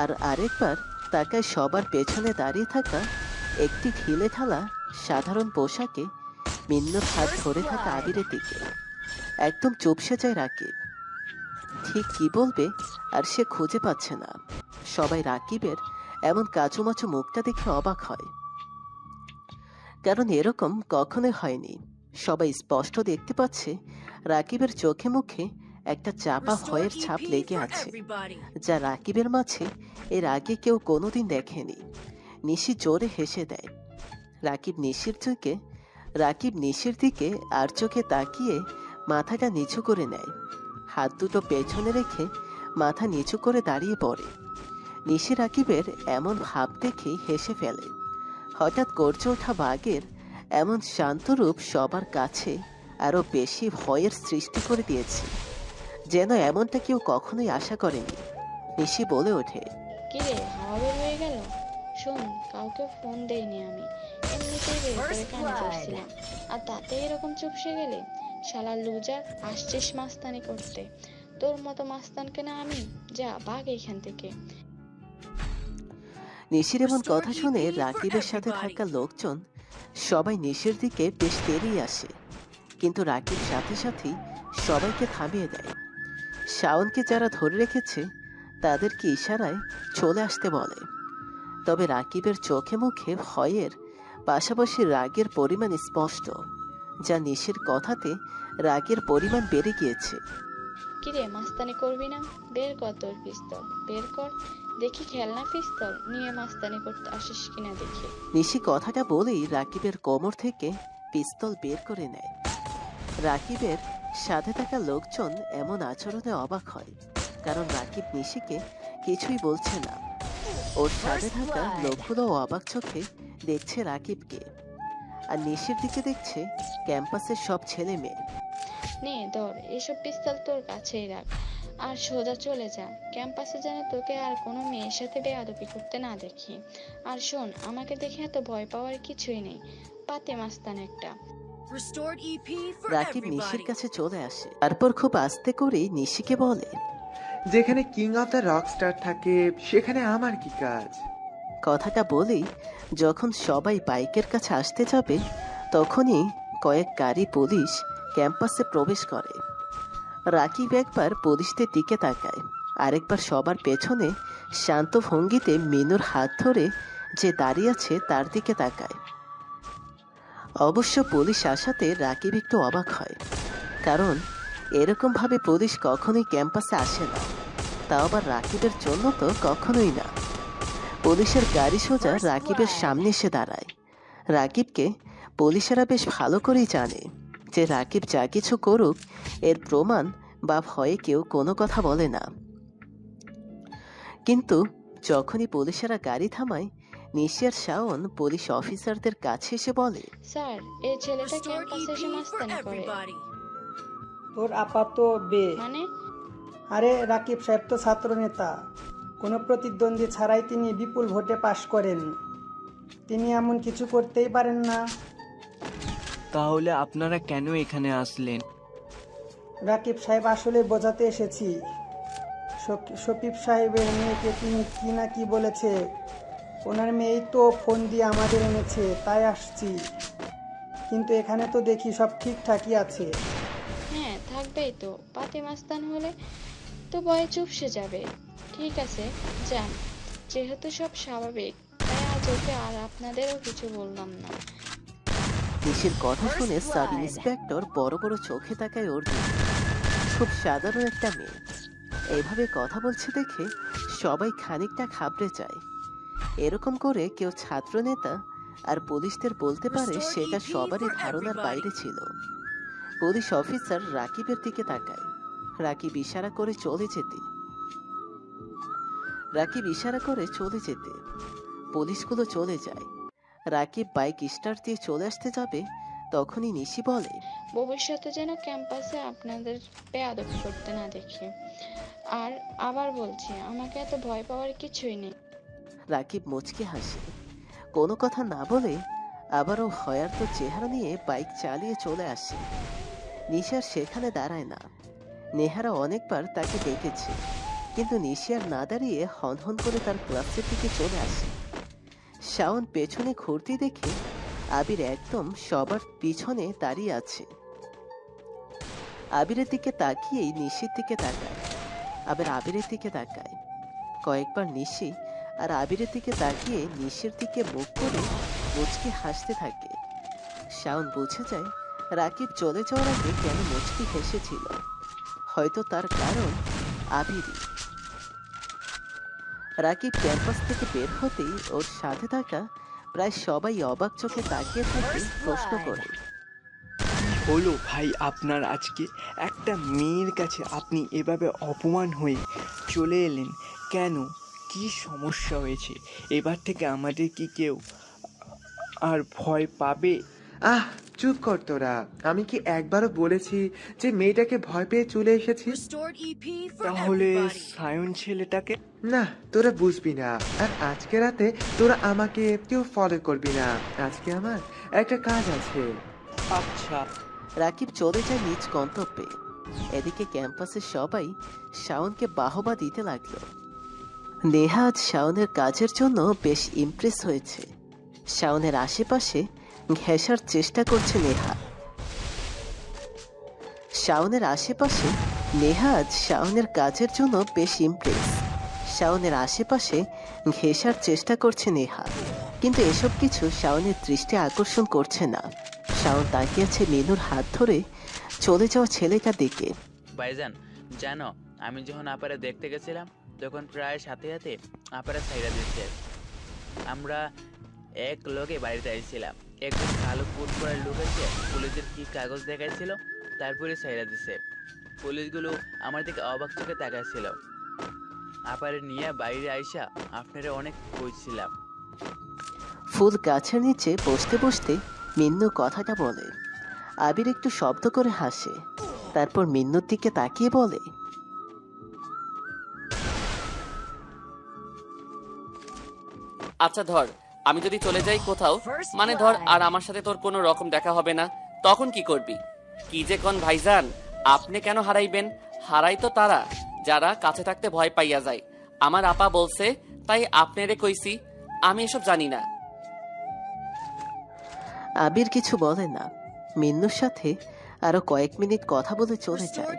আর আরেকবার তাকায় সবার পেছনে দাঁড়িয়ে থাকা একটি ঢিলে ঢালা সাধারণ পোশাকে মিন্নুর হাত ধরে থাকা আবিরের দিকে। একদম চুপসে যায় রাকিব। ঠিক কি বলবে আর সে খুঁজে পাচ্ছে না। সবাই রাকিবের এমন কাচুমাচু মুখটা দেখে অবাক হয়, কারণ এরকম কখনোই হয়নি। সবাই স্পষ্ট দেখতে পাচ্ছে রাকিবের চোখে মুখে একটা চাপা ভয়ের ছাপ লেগে আছে, যা রাকিবের মাঝে এর আগে কেউ কোনোদিন দেখেনি। নিশি জোরে হেসে দেয়। রাকিব নিশির দিকে আর চোখে তাকিয়ে মাথাটা নিচু করে নেয়। হাত দুটো পেছনে রেখে মাথা নিচু করে দাঁড়িয়ে পড়ে। নিশি রাকিবের এমন ভাব দেখে হেসে ফেলে। হঠাৎ গর্জে ওঠা বাঘের এমন শান্ত রূপ সবার কাছে আরো বেশি ভয়ের সৃষ্টি করে দিয়েছে, যেন এমনটা কেউ কখনোই আশা করেনি। নিশি বলে ওঠে, কি রে, হাওয়া বের হয়ে গেল? শোন, কাউকে ফোন দেইনি আমি, এমনিতেই বের করে কানে ধরছিলাম, আর তাতে এরকম চুপসে গেলে? শালা লুজার, আসছিস মাস্তানি করতে? তোর মতো মাস্তানকে না আমি, যা ভাগ এইখান থেকে। নিশির এমন কথা শুনে রাকিবের সাথে থাকা লোকজন সবাই নিশির দিকে বেশ তেড়িয়ে আসে, কিন্তু রাকিব সাথে সাথেই সবাইকে থামিয়ে দেয়। শাওনকে যারা ধরে রেখেছে তাদেরকে ইশারায় চলে আসতে বলে। তবে রাকিবের চোখে মুখে ভয়ের পাশাপাশি রাগের পরিমাণ স্পষ্ট, যা নিশির কথাতে রাগের পরিমাণ বেড়ে গিয়েছে। কিরে, মাস্তানি করবি না? বের কর তোর পিস্তল, বের কর দেখি, খেলনা পিস্তল নিয়ে মাস্তানি করতে আসিস কিনা দেখি। নিশি কথাটা বলেই রাকিবের কোমর থেকে পিস্তল বের করে নেয়। রাকিবের সাথে থাকা লোকজন এমন আচরণে অবাক হয়, কারণ রাকিব নিশিকে কিছুই বলছে না। ওর সাথে থাকা লোকগুলো অবাক চোখে দেখছে রাকিবকে, আর নিশির দিকে দেখছে ক্যাম্পাসের সব ছেলে মেয়ে। নে ধর, এসব পিস্তল তোর কাছেই রাখ, আর সোজা চলে যা। ক্যাম্পাসে যেন তোকে আর কোনো মেয়ের সাথে বেয়াদবি করতে না দেখি। আর শোন, আমাকে দেখে এত ভয় পাওয়ার কিছুই নেই, পাতে মাস্তান একটা। Restored EP for রাকিব নিশির everybody. কাছে চলে আসে, তারপর খুব আস্তে করে নিশিকে বলে, যেখানে king of the rock star থাকে সেখানে আমার কি কাজ? কথাটা বলেই যখন সবাই বাইকের কাছে আসতে যাবে তখনই কয়েক গাড়ি পুলিশ ক্যাম্পাসে প্রবেশ করে। রাকিব একবার পুলিশদের দিকে তাকায়, আরেকবার সবার পেছনে শান্ত ভঙ্গিতে মিনুর হাত ধরে যে দাঁড়িয়ে আছে তার দিকে তাকায়। অবশ্য পুলিশ আসাতে রাকিব একটু অবাক হয়, কারণ এরকমভাবে পুলিশ কখনোই ক্যাম্পাসে আসে না, তাও আবার রাকিবের জন্য তো কখনোই না। পুলিশের গাড়ি সোজা রাকিবের সামনে এসে দাঁড়ায়। রাকিবকে পুলিশেরা বেশ ভালো করেই জানে যে রাকিব যা কিছু করুক এর প্রমাণ বা ভয়ে কেউ কোনো কথা বলে না। কিন্তু যখনই পুলিশেরা গাড়ি থামায়, নিশি আর শাওন পুলিশ অফিসারদের কাছে এসে বলে, স্যার, এই ছেলেটা Restored ক্যাম্পাসে এসে EP for মাস্তানি করে। everybody. তোর আপাত বে। মানে? আরে রাকিব সাহেব তো ছাত্র নেতা, কোনো প্রতিদ্বন্দ্বী ছাড়াই তিনি বিপুল ভোটে পাশ করেন, তিনি এমন কিছু করতেই পারেন না। তাহলে আপনারা কেন এখানে আসলেন? রাকিব সাহেব, আসলে বোঝাতে এসেছি, শফিক সাহেবের মেয়েকে তিনি কি না কি বলেছে, ওনার মেয়েই তো ফোন দিয়ে আমাদের এনেছে, তাই আসছি। কিন্তু এখানে তো দেখি সব ঠিকঠাকই আছে। হ্যাঁ, থাকবেই তো, পাতে মাস্তান হলে তো ভয়ে চুপসে যাবে। ঠিক আছে, যান, যেহেতু সব স্বাভাবিক তাই আজ ওকে আর আপনাদেরও কিছু বললাম না। নিশির কথা শুনে সাব ইন্সপেক্টর বড় বড় চোখে তাকায় ওর দিকে। খুব সাধারণ একটা মেয়ে এইভাবে কথা বলছে দেখে সবাই খানিকটা ঘাবড়ে যায়। এরকম করে কেউ ছাত্র নেতা আর পুলিশদের বলতে পারে সেটা সবারই ধারণার বাইরে ছিল। পুলিশ অফিসার রাকিবের দিকে তাকায়। রাকিব ইশারা করে চলে যেতে পুলিশগুলো চলে যায়। রাকিব বাইক স্টার্ট দিয়ে চলে আসতে যাবে, তখনই নিশি বলে, ভবিষ্যতে যেন ক্যাম্পাসে আপনাদের বেয়াদবি করতে না দেখি। আর আবার বলছি, আমাকে এত ভয় পাওয়ার কিছুই নেই। রাকিব মুচকে হাসে, কোনো কথা না বলে আবারও ভয়ার্ত চেহারা নিয়ে বাইক চালিয়ে চলে আসে। নিশার সেখানে দাঁড়ায় না। নেহারা অনেকবার তাকে ডেকেছে, কিন্তু নিশি আর না দাঁড়িয়ে হনহন করে তার ক্লাসের দিকে চলে আসে। শাওন পেছনে ঘুরতে দেখে আবির একদম সবার পিছনে দাঁড়িয়ে আছে। আবিরের দিকে তাকিয়েই নিশির দিকে তাকায়, আবার আবিরের দিকে তাকায়। কয়েকবার নিশি আর আবিরের দিকে তাকিয়ে নিশির দিকে মুখ করে মুচকি হাসতে থাকে। শাওন বুঝে যায় রাকিব চলে যাওয়ার আগে কেন মুচকি হেসেছিল, হয়তো তার কারণ আবিরই। রাকিব ক্যাম্পাস থেকে বের হতেই ওর সাথে থাকা প্রায় সবাই অবাক চোখে তাকিয়ে থাকে, প্রশ্ন করে, হলো ভাই আপনার আজকে? একটা মেয়ের কাছে আপনি এভাবে অপমান হয়ে চলে এলেন কেন? কি সমস্যা হয়েছে? এবার থেকে আমাদের কি কেউ আর ভয় পাবে? আহ, চুপ কর তোরা। আমি কি একবারও বলেছি যে মেয়েটাকে ভয় পেয়ে চলে এসেছি? Restored EP for তাহলে everybody. সায়ন ছেলেটাকে? না, তোরা বুঝবি না। আর আজকে রাতে তোরা আমাকে কেউ ফলো করবি না। আজকে আমার একটা কাজ আছে। আচ্ছা। রাকিব চলে যায় নিজ গন্তব্যে। এদিকে ক্যাম্পাসের সবাই শাওনকে বাহবা দিতে লাগলো। নেহা আজ শাওনের কাজের জন্য বেশ ইমপ্রেস হয়েছে। শাওনের আশেপাশে ঘেঁষার চেষ্টা করছে নেহা। শাওনের আশেপাশে নেহা আজ শাওনের কাজের জন্য বেশ ইমপ্রেস। শাওনের আশেপাশে ঘেঁষার চেষ্টা করছে নেহা, কিন্তু এসব কিছু শাওনের দৃষ্টি আকর্ষণ করছে না। শাওন তাকিয়ে আছে মিনুর হাত ধরে চলে যাওয়া ছেলেটার দিকে। ভাইজান, জানো আমি যখন আপারে দেখতে গেছিলাম তখন প্রায় সাথে সাথে আপারা সাইরা দিচ্ছে। আমরা এক লোকে বাড়িতে আইছিলাম, একজন কালো কোট পরার লোক এসে পুলিশের কি কাগজ দেখাইছিল, তারপরে সাইরা দিছে। পুলিশগুলো আমার দিকে অবাক চোখে তাকাইছিল। আপারে নিয়ে বাইরে আইসা আপনারা অনেক কইছিলাম। ফুল গাছের নিচে বসতে বসতে মিন্নু কথাটা বলে। আবির একটু শব্দ করে হাসে, তারপর মিন্নুর দিকে তাকিয়ে বলে, আচ্ছা ধর, আমি যদি চলে যাই কোথাও, মানে ধর আর আমার সাথে তোর কোনো রকম দেখা হবে না, তখন কি করবি? কি যে কোন ভাইজান, আপনি কেন হারাইবেন? হারাই তো তারা যারা কাছে থাকতে ভয় পাইয়া যায়। আমার আপা বলছে তাই আপনারে কইছি, আমি এসব জানি না। আবির কিছু বলে না। মিন্নুর সাথে আরো কয়েক মিনিট কথা বলে চলে যায়।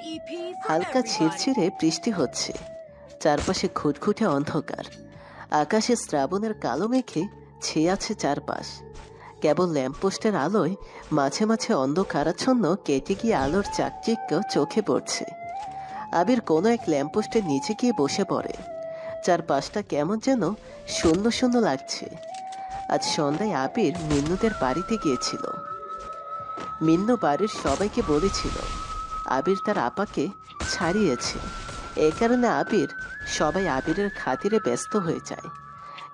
হালকা ছিড়ছিড়ে বৃষ্টি হচ্ছে, চারপাশে খুটখুটে অন্ধকার। আকাশে শ্রাবণের কালো মেঘে ছেয়ে আছে চারপাশ। কেবল ল্যাম্পপোস্টের আলোয় মাঝে মাঝে অন্ধকারাচ্ছন্ন কেটে গিয়ে আলোর চাকচিক্য চোখে পড়ছে। আবির কোনো এক ল্যাম্পপোস্টের নিচে গিয়ে বসে পড়ে। চারপাশটা কেমন যেন শূন্য শূন্য লাগছে। আজ সন্ধ্যায় আবির মিন্নুদের বাড়িতে গিয়েছিল। মিন্নু বাড়ির সবাইকে বলেছিল আবির তার আপাকে ছাড়িয়েছে। এ কারণে সবাই আবিরের খাতিরে ব্যস্ত হয়ে যায়।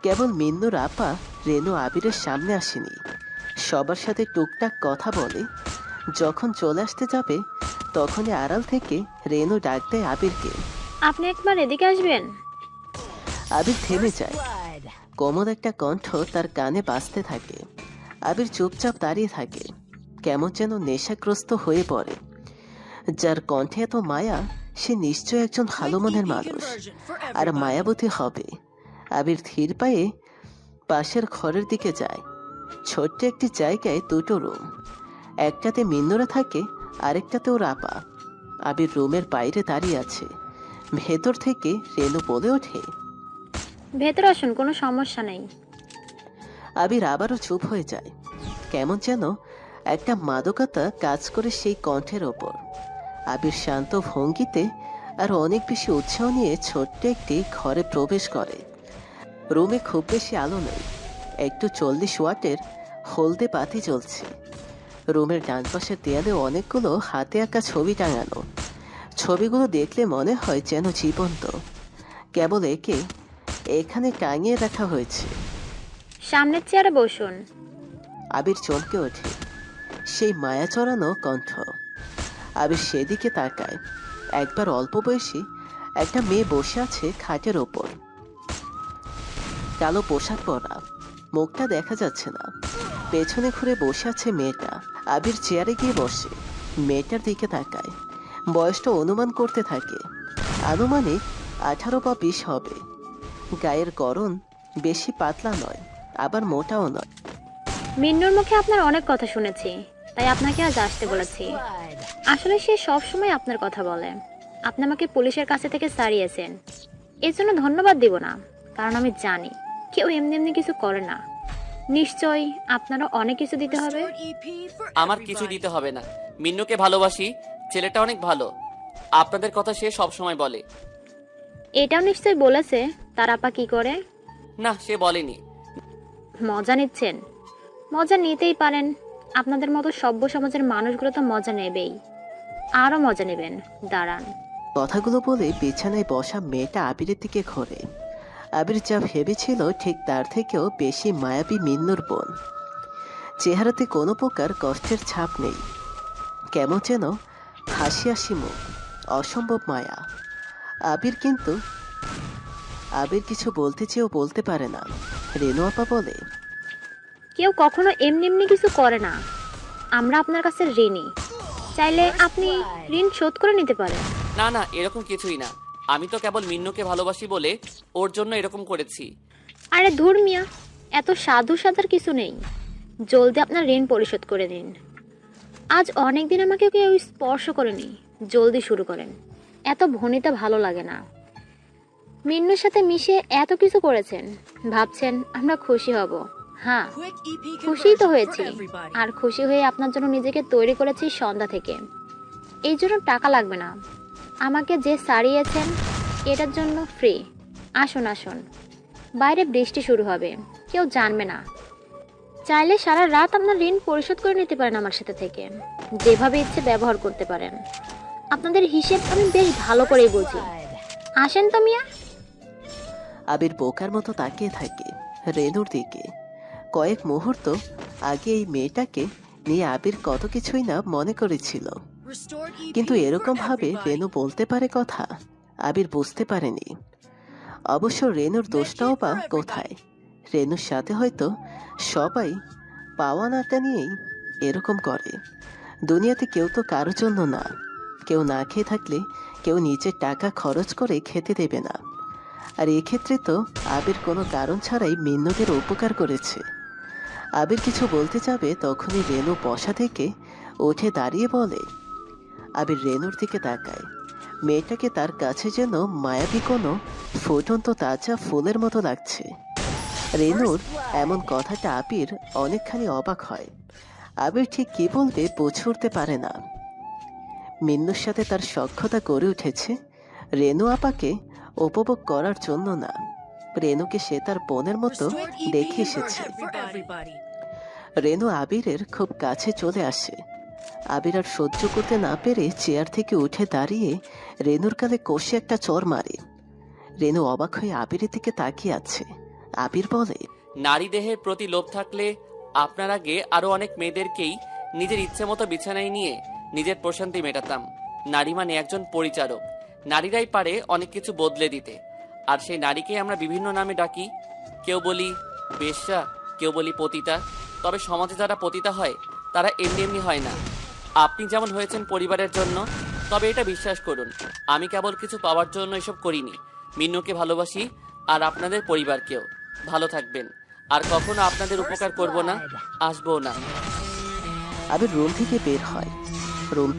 কেবল মিন্নুর আপা রেনু আবিরের সামনে আসেনি। সবার সাথে টুকটাক কথা বলে। যখন চলে আসতে যাবে তখনই আড়াল থেকে রেনু ডাক দেয় আবিরকে। আপনি একবার এদিকে আসবেন। আবির থেমে যায়। কোমল একটা কণ্ঠ তার কানে বাজতে থাকে। আবির চুপচাপ দাঁড়িয়ে থাকে, কেমন যেন নেশাগ্রস্ত হয়ে পড়ে। যার কণ্ঠে এত মায়া সে নিশ্চয় একজন ভালো মনের মানুষ, আর মায়াবতী হবে। আবির ধীর পায়ে পাশের ঘরের দিকে যায়। ছোট্ট একটি জায়গায় দুটো রুম, একটাতে মিন্নুরা থাকে, আরেকটাতে ওর আপা। আবির রুমের বাইরে দাঁড়িয়ে আছে। ভেতর থেকে রেনু বলে ওঠে, ভেতরে আসুন, কোনো সমস্যা নেই। আবির আবারও চুপ হয়ে যায়। কেমন যেন একটা মাদকতা কাজ করে সেই কণ্ঠের ওপর। আবির শান্ত ভঙ্গিতে আর অনেক বেশি উৎসাহ নিয়ে ছোট্ট একটি ঘরে প্রবেশ করে। রুমে খুব বেশি আলো নেই, একটু 40 ওয়াটের হলদে বাতি জ্বলছে। রুমের ডান পাশের দেয়ালে অনেকগুলো হাতে আঁকা ছবি টাঙানো। ছবিগুলো দেখলে মনে হয় যেন জীবন্ত, কেবল এখানে টাঙিয়ে রাখা হয়েছে। সামনের চেয়ারে বসুন। আবির চমকে ওঠে, সেই মায়া চড়ানো কণ্ঠ। আবির সেদিকে তাকায়। একবার অল্প বয়সী একটা মেয়ে বসে আছে খাটের ওপর, কালো পোশাক পরা, মুখটা দেখা যাচ্ছে না। পেছনে ঘুরে বসে আছে মেয়েটা। আবির চেয়ারে গিয়ে বসে, মেয়েটার দিকে তাকায়। বয়সটা অনুমান করতে থাকে, আনুমানিক 18 বা 20 হবে। গায়ের গড়ন বেশি পাতলা নয়, আবার মোটাও নয়। মিন্নুর মুখে আপনার অনেক কথা শুনেছি, তাই আপনাকে আজ আসতে বলেছি। আসলে সে সব সময় আপনার কথা বলে। আপনি আমাকে পুলিশের কাছে থেকে ছাড়িয়েছেন, এর জন্য ধন্যবাদ দিব না, কারণ আমি জানি কেউ এমনি এমনি কিছু করে না। নিশ্চয়ই আপনারও অনেক কিছু দিতে হবে। আমার কিছু দিতে হবে না, মিন্নুকে ভালোবাসি, ছেলেটা অনেক ভালো, আপনাদের কথা সে সব সময় বলে। এটাও নিশ্চয়ই বলেছে তার আপা কি করে। না, সে বলেনি। মজা নিচ্ছেন? মজা নিতেই পারেন, আপনাদের মতো সভ্য সমাজের মানুষগুলো তো মজা নেবেই, আরো মজা নেবেন, দাঁড়ান। কথাগুলো বলে বিছানায় বসা মেয়েটা আবিরের দিকে ঘোরে। আবির যা ভেবেছিল ঠিক তার থেকেও বেশি মায়াবী মিন্নুর বোন। চেহারাতে কোনো প্রকার কষ্টের ছাপ নেই, কেমন যেন হাসি হাসি মুখ, অসম্ভব মায়া। আবির কিছু বলতে চেয়েও বলতে পারে না। রেনু আপা বলে, কেউ কখনো এমনি এমনি কিছু করে না। আমরা আপনার কাছে ঋণী, চাইলে আপনি ঋণ শোধ করে নিতে পারেন। না না, এরকম কিছুই না, আমি তো কেবল মিন্নুকে ভালোবাসি বলে ওর জন্য এরকম করেছি। আরে ধুর মিয়া, এত সাধু সাধার কিছু নেই, জলদি আপনার ঋণ পরিশোধ করে দিন। আজ অনেক দিন আমাকে কেউ স্পর্শ করেনি, জলদি শুরু করেন। এত ভনিতা ভালো লাগে না। মিন্নুর সাথে মিশে এত কিছু করেছেন, ভাবছেন আমরা খুশি হব। হ্যাঁ, খুশিই তো হয়েছি, আর খুশি হয়ে আপনার জন্য নিজেকে তৈরি করেছি সন্ধ্যা থেকে। এই জন্য টাকা লাগবে না, আমাকে যে সারিয়েছেন এটার জন্য ফ্রি। আসুন আসুন, বাইরে বৃষ্টি শুরু হবে, কেউ জানবে না। চাইলে সারা রাত আপনার ঋণ পরিশোধ করে নিতে পারেন আমার সাথে থেকে, যেভাবে ইচ্ছে ব্যবহার করতে পারেন। আপনাদের হিসেব আমি বেশ ভালো করেই বুঝি। আসেন তো মিয়া। আবির বোকার মতো তাকিয়ে থাকে রেনুর দিকে। কয়েক মুহূর্ত আগে এই মেয়েটাকে নিয়ে আবির কত কিছুই না মনে করেছিল, কিন্তু এরকম ভাবে রেনু বলতে পারে কথা আবির বুঝতে পারেনি। অবশ্য রেনুর দোষটাও বা কোথায়? রেনুর সাথে হয়তো সবাই পাওয়ানাটা নিয়েই এরকম করে। দুনিয়াতে কেউ তো কারোর জন্য না। কেউ না খেয়ে থাকলে কেউ নিজের টাকা খরচ করে খেতে দেবে না। আর এক্ষেত্রে তো আবির কোনো কারণ ছাড়াই মিন্নুদের উপকার করেছে। আবির কিছু বলতে যাবে তখনই রেনু বসা থেকে উঠে দাঁড়িয়ে বলে। আবির রেনুর দিকে তাকায়। মেয়েটাকে তার কাছে যেন মায়াবী কোনো ফুটন্ত তাজা ফুলের মতো লাগছে। রেনুর এমন কথাটা আবির অনেকখানি অবাক হয়। আবির ঠিক কি বলবে বুঝে উঠতে পারে না। মিন্নুর সাথে তার সখ্যতা গড়ে উঠেছে রেনু আপাকে উপভোগ করার জন্য না, রেনুকে সে তার বোনের মতো দেখে এসেছে। রেনু আবিরের খুব কাছে চলে আসে। আবির আর সহ্য করতে না পেরে চেয়ার থেকে উঠে দাঁড়িয়ে রেনুর গালে কষে একটা চড় মারে। রেনু অবাক হয়ে আবিরের দিকে তাকিয়ে আছে। আবির বলে, নারী দেহের প্রতি লোভ থাকলে আপনার আগে আরো অনেক মেয়েদেরকেই নিজের ইচ্ছে মতো বিছানায় নিয়ে নিজের প্রশান্তি মেটাতাম। নারী মানে একজন পরিচারক। নারীরাই পারে অনেক কিছু বদলে দিতে, আর সেই নারীকে আমরা বিভিন্ন নামে ডাকি। কেউ বলি বেশ্যা, কেউ বলি পতিতা। তবে সমাজে যারা পতিতা হয় তারা এমনি এমনি হয় না। আপনি যেমন হয়েছেন পরিবারের জন্য, তবে এটা বিশ্বাস করুন আমি কেবল কিছু পাওয়ার জন্য এসব করিনি। মিন্নুকে ভালোবাসি আর আপনাদের পরিবারকেও। ভালো থাকবেন। আর কখনো আপনাদের উপকার করব না, আসবো না। আবির রুম থেকে বের হয়। রুম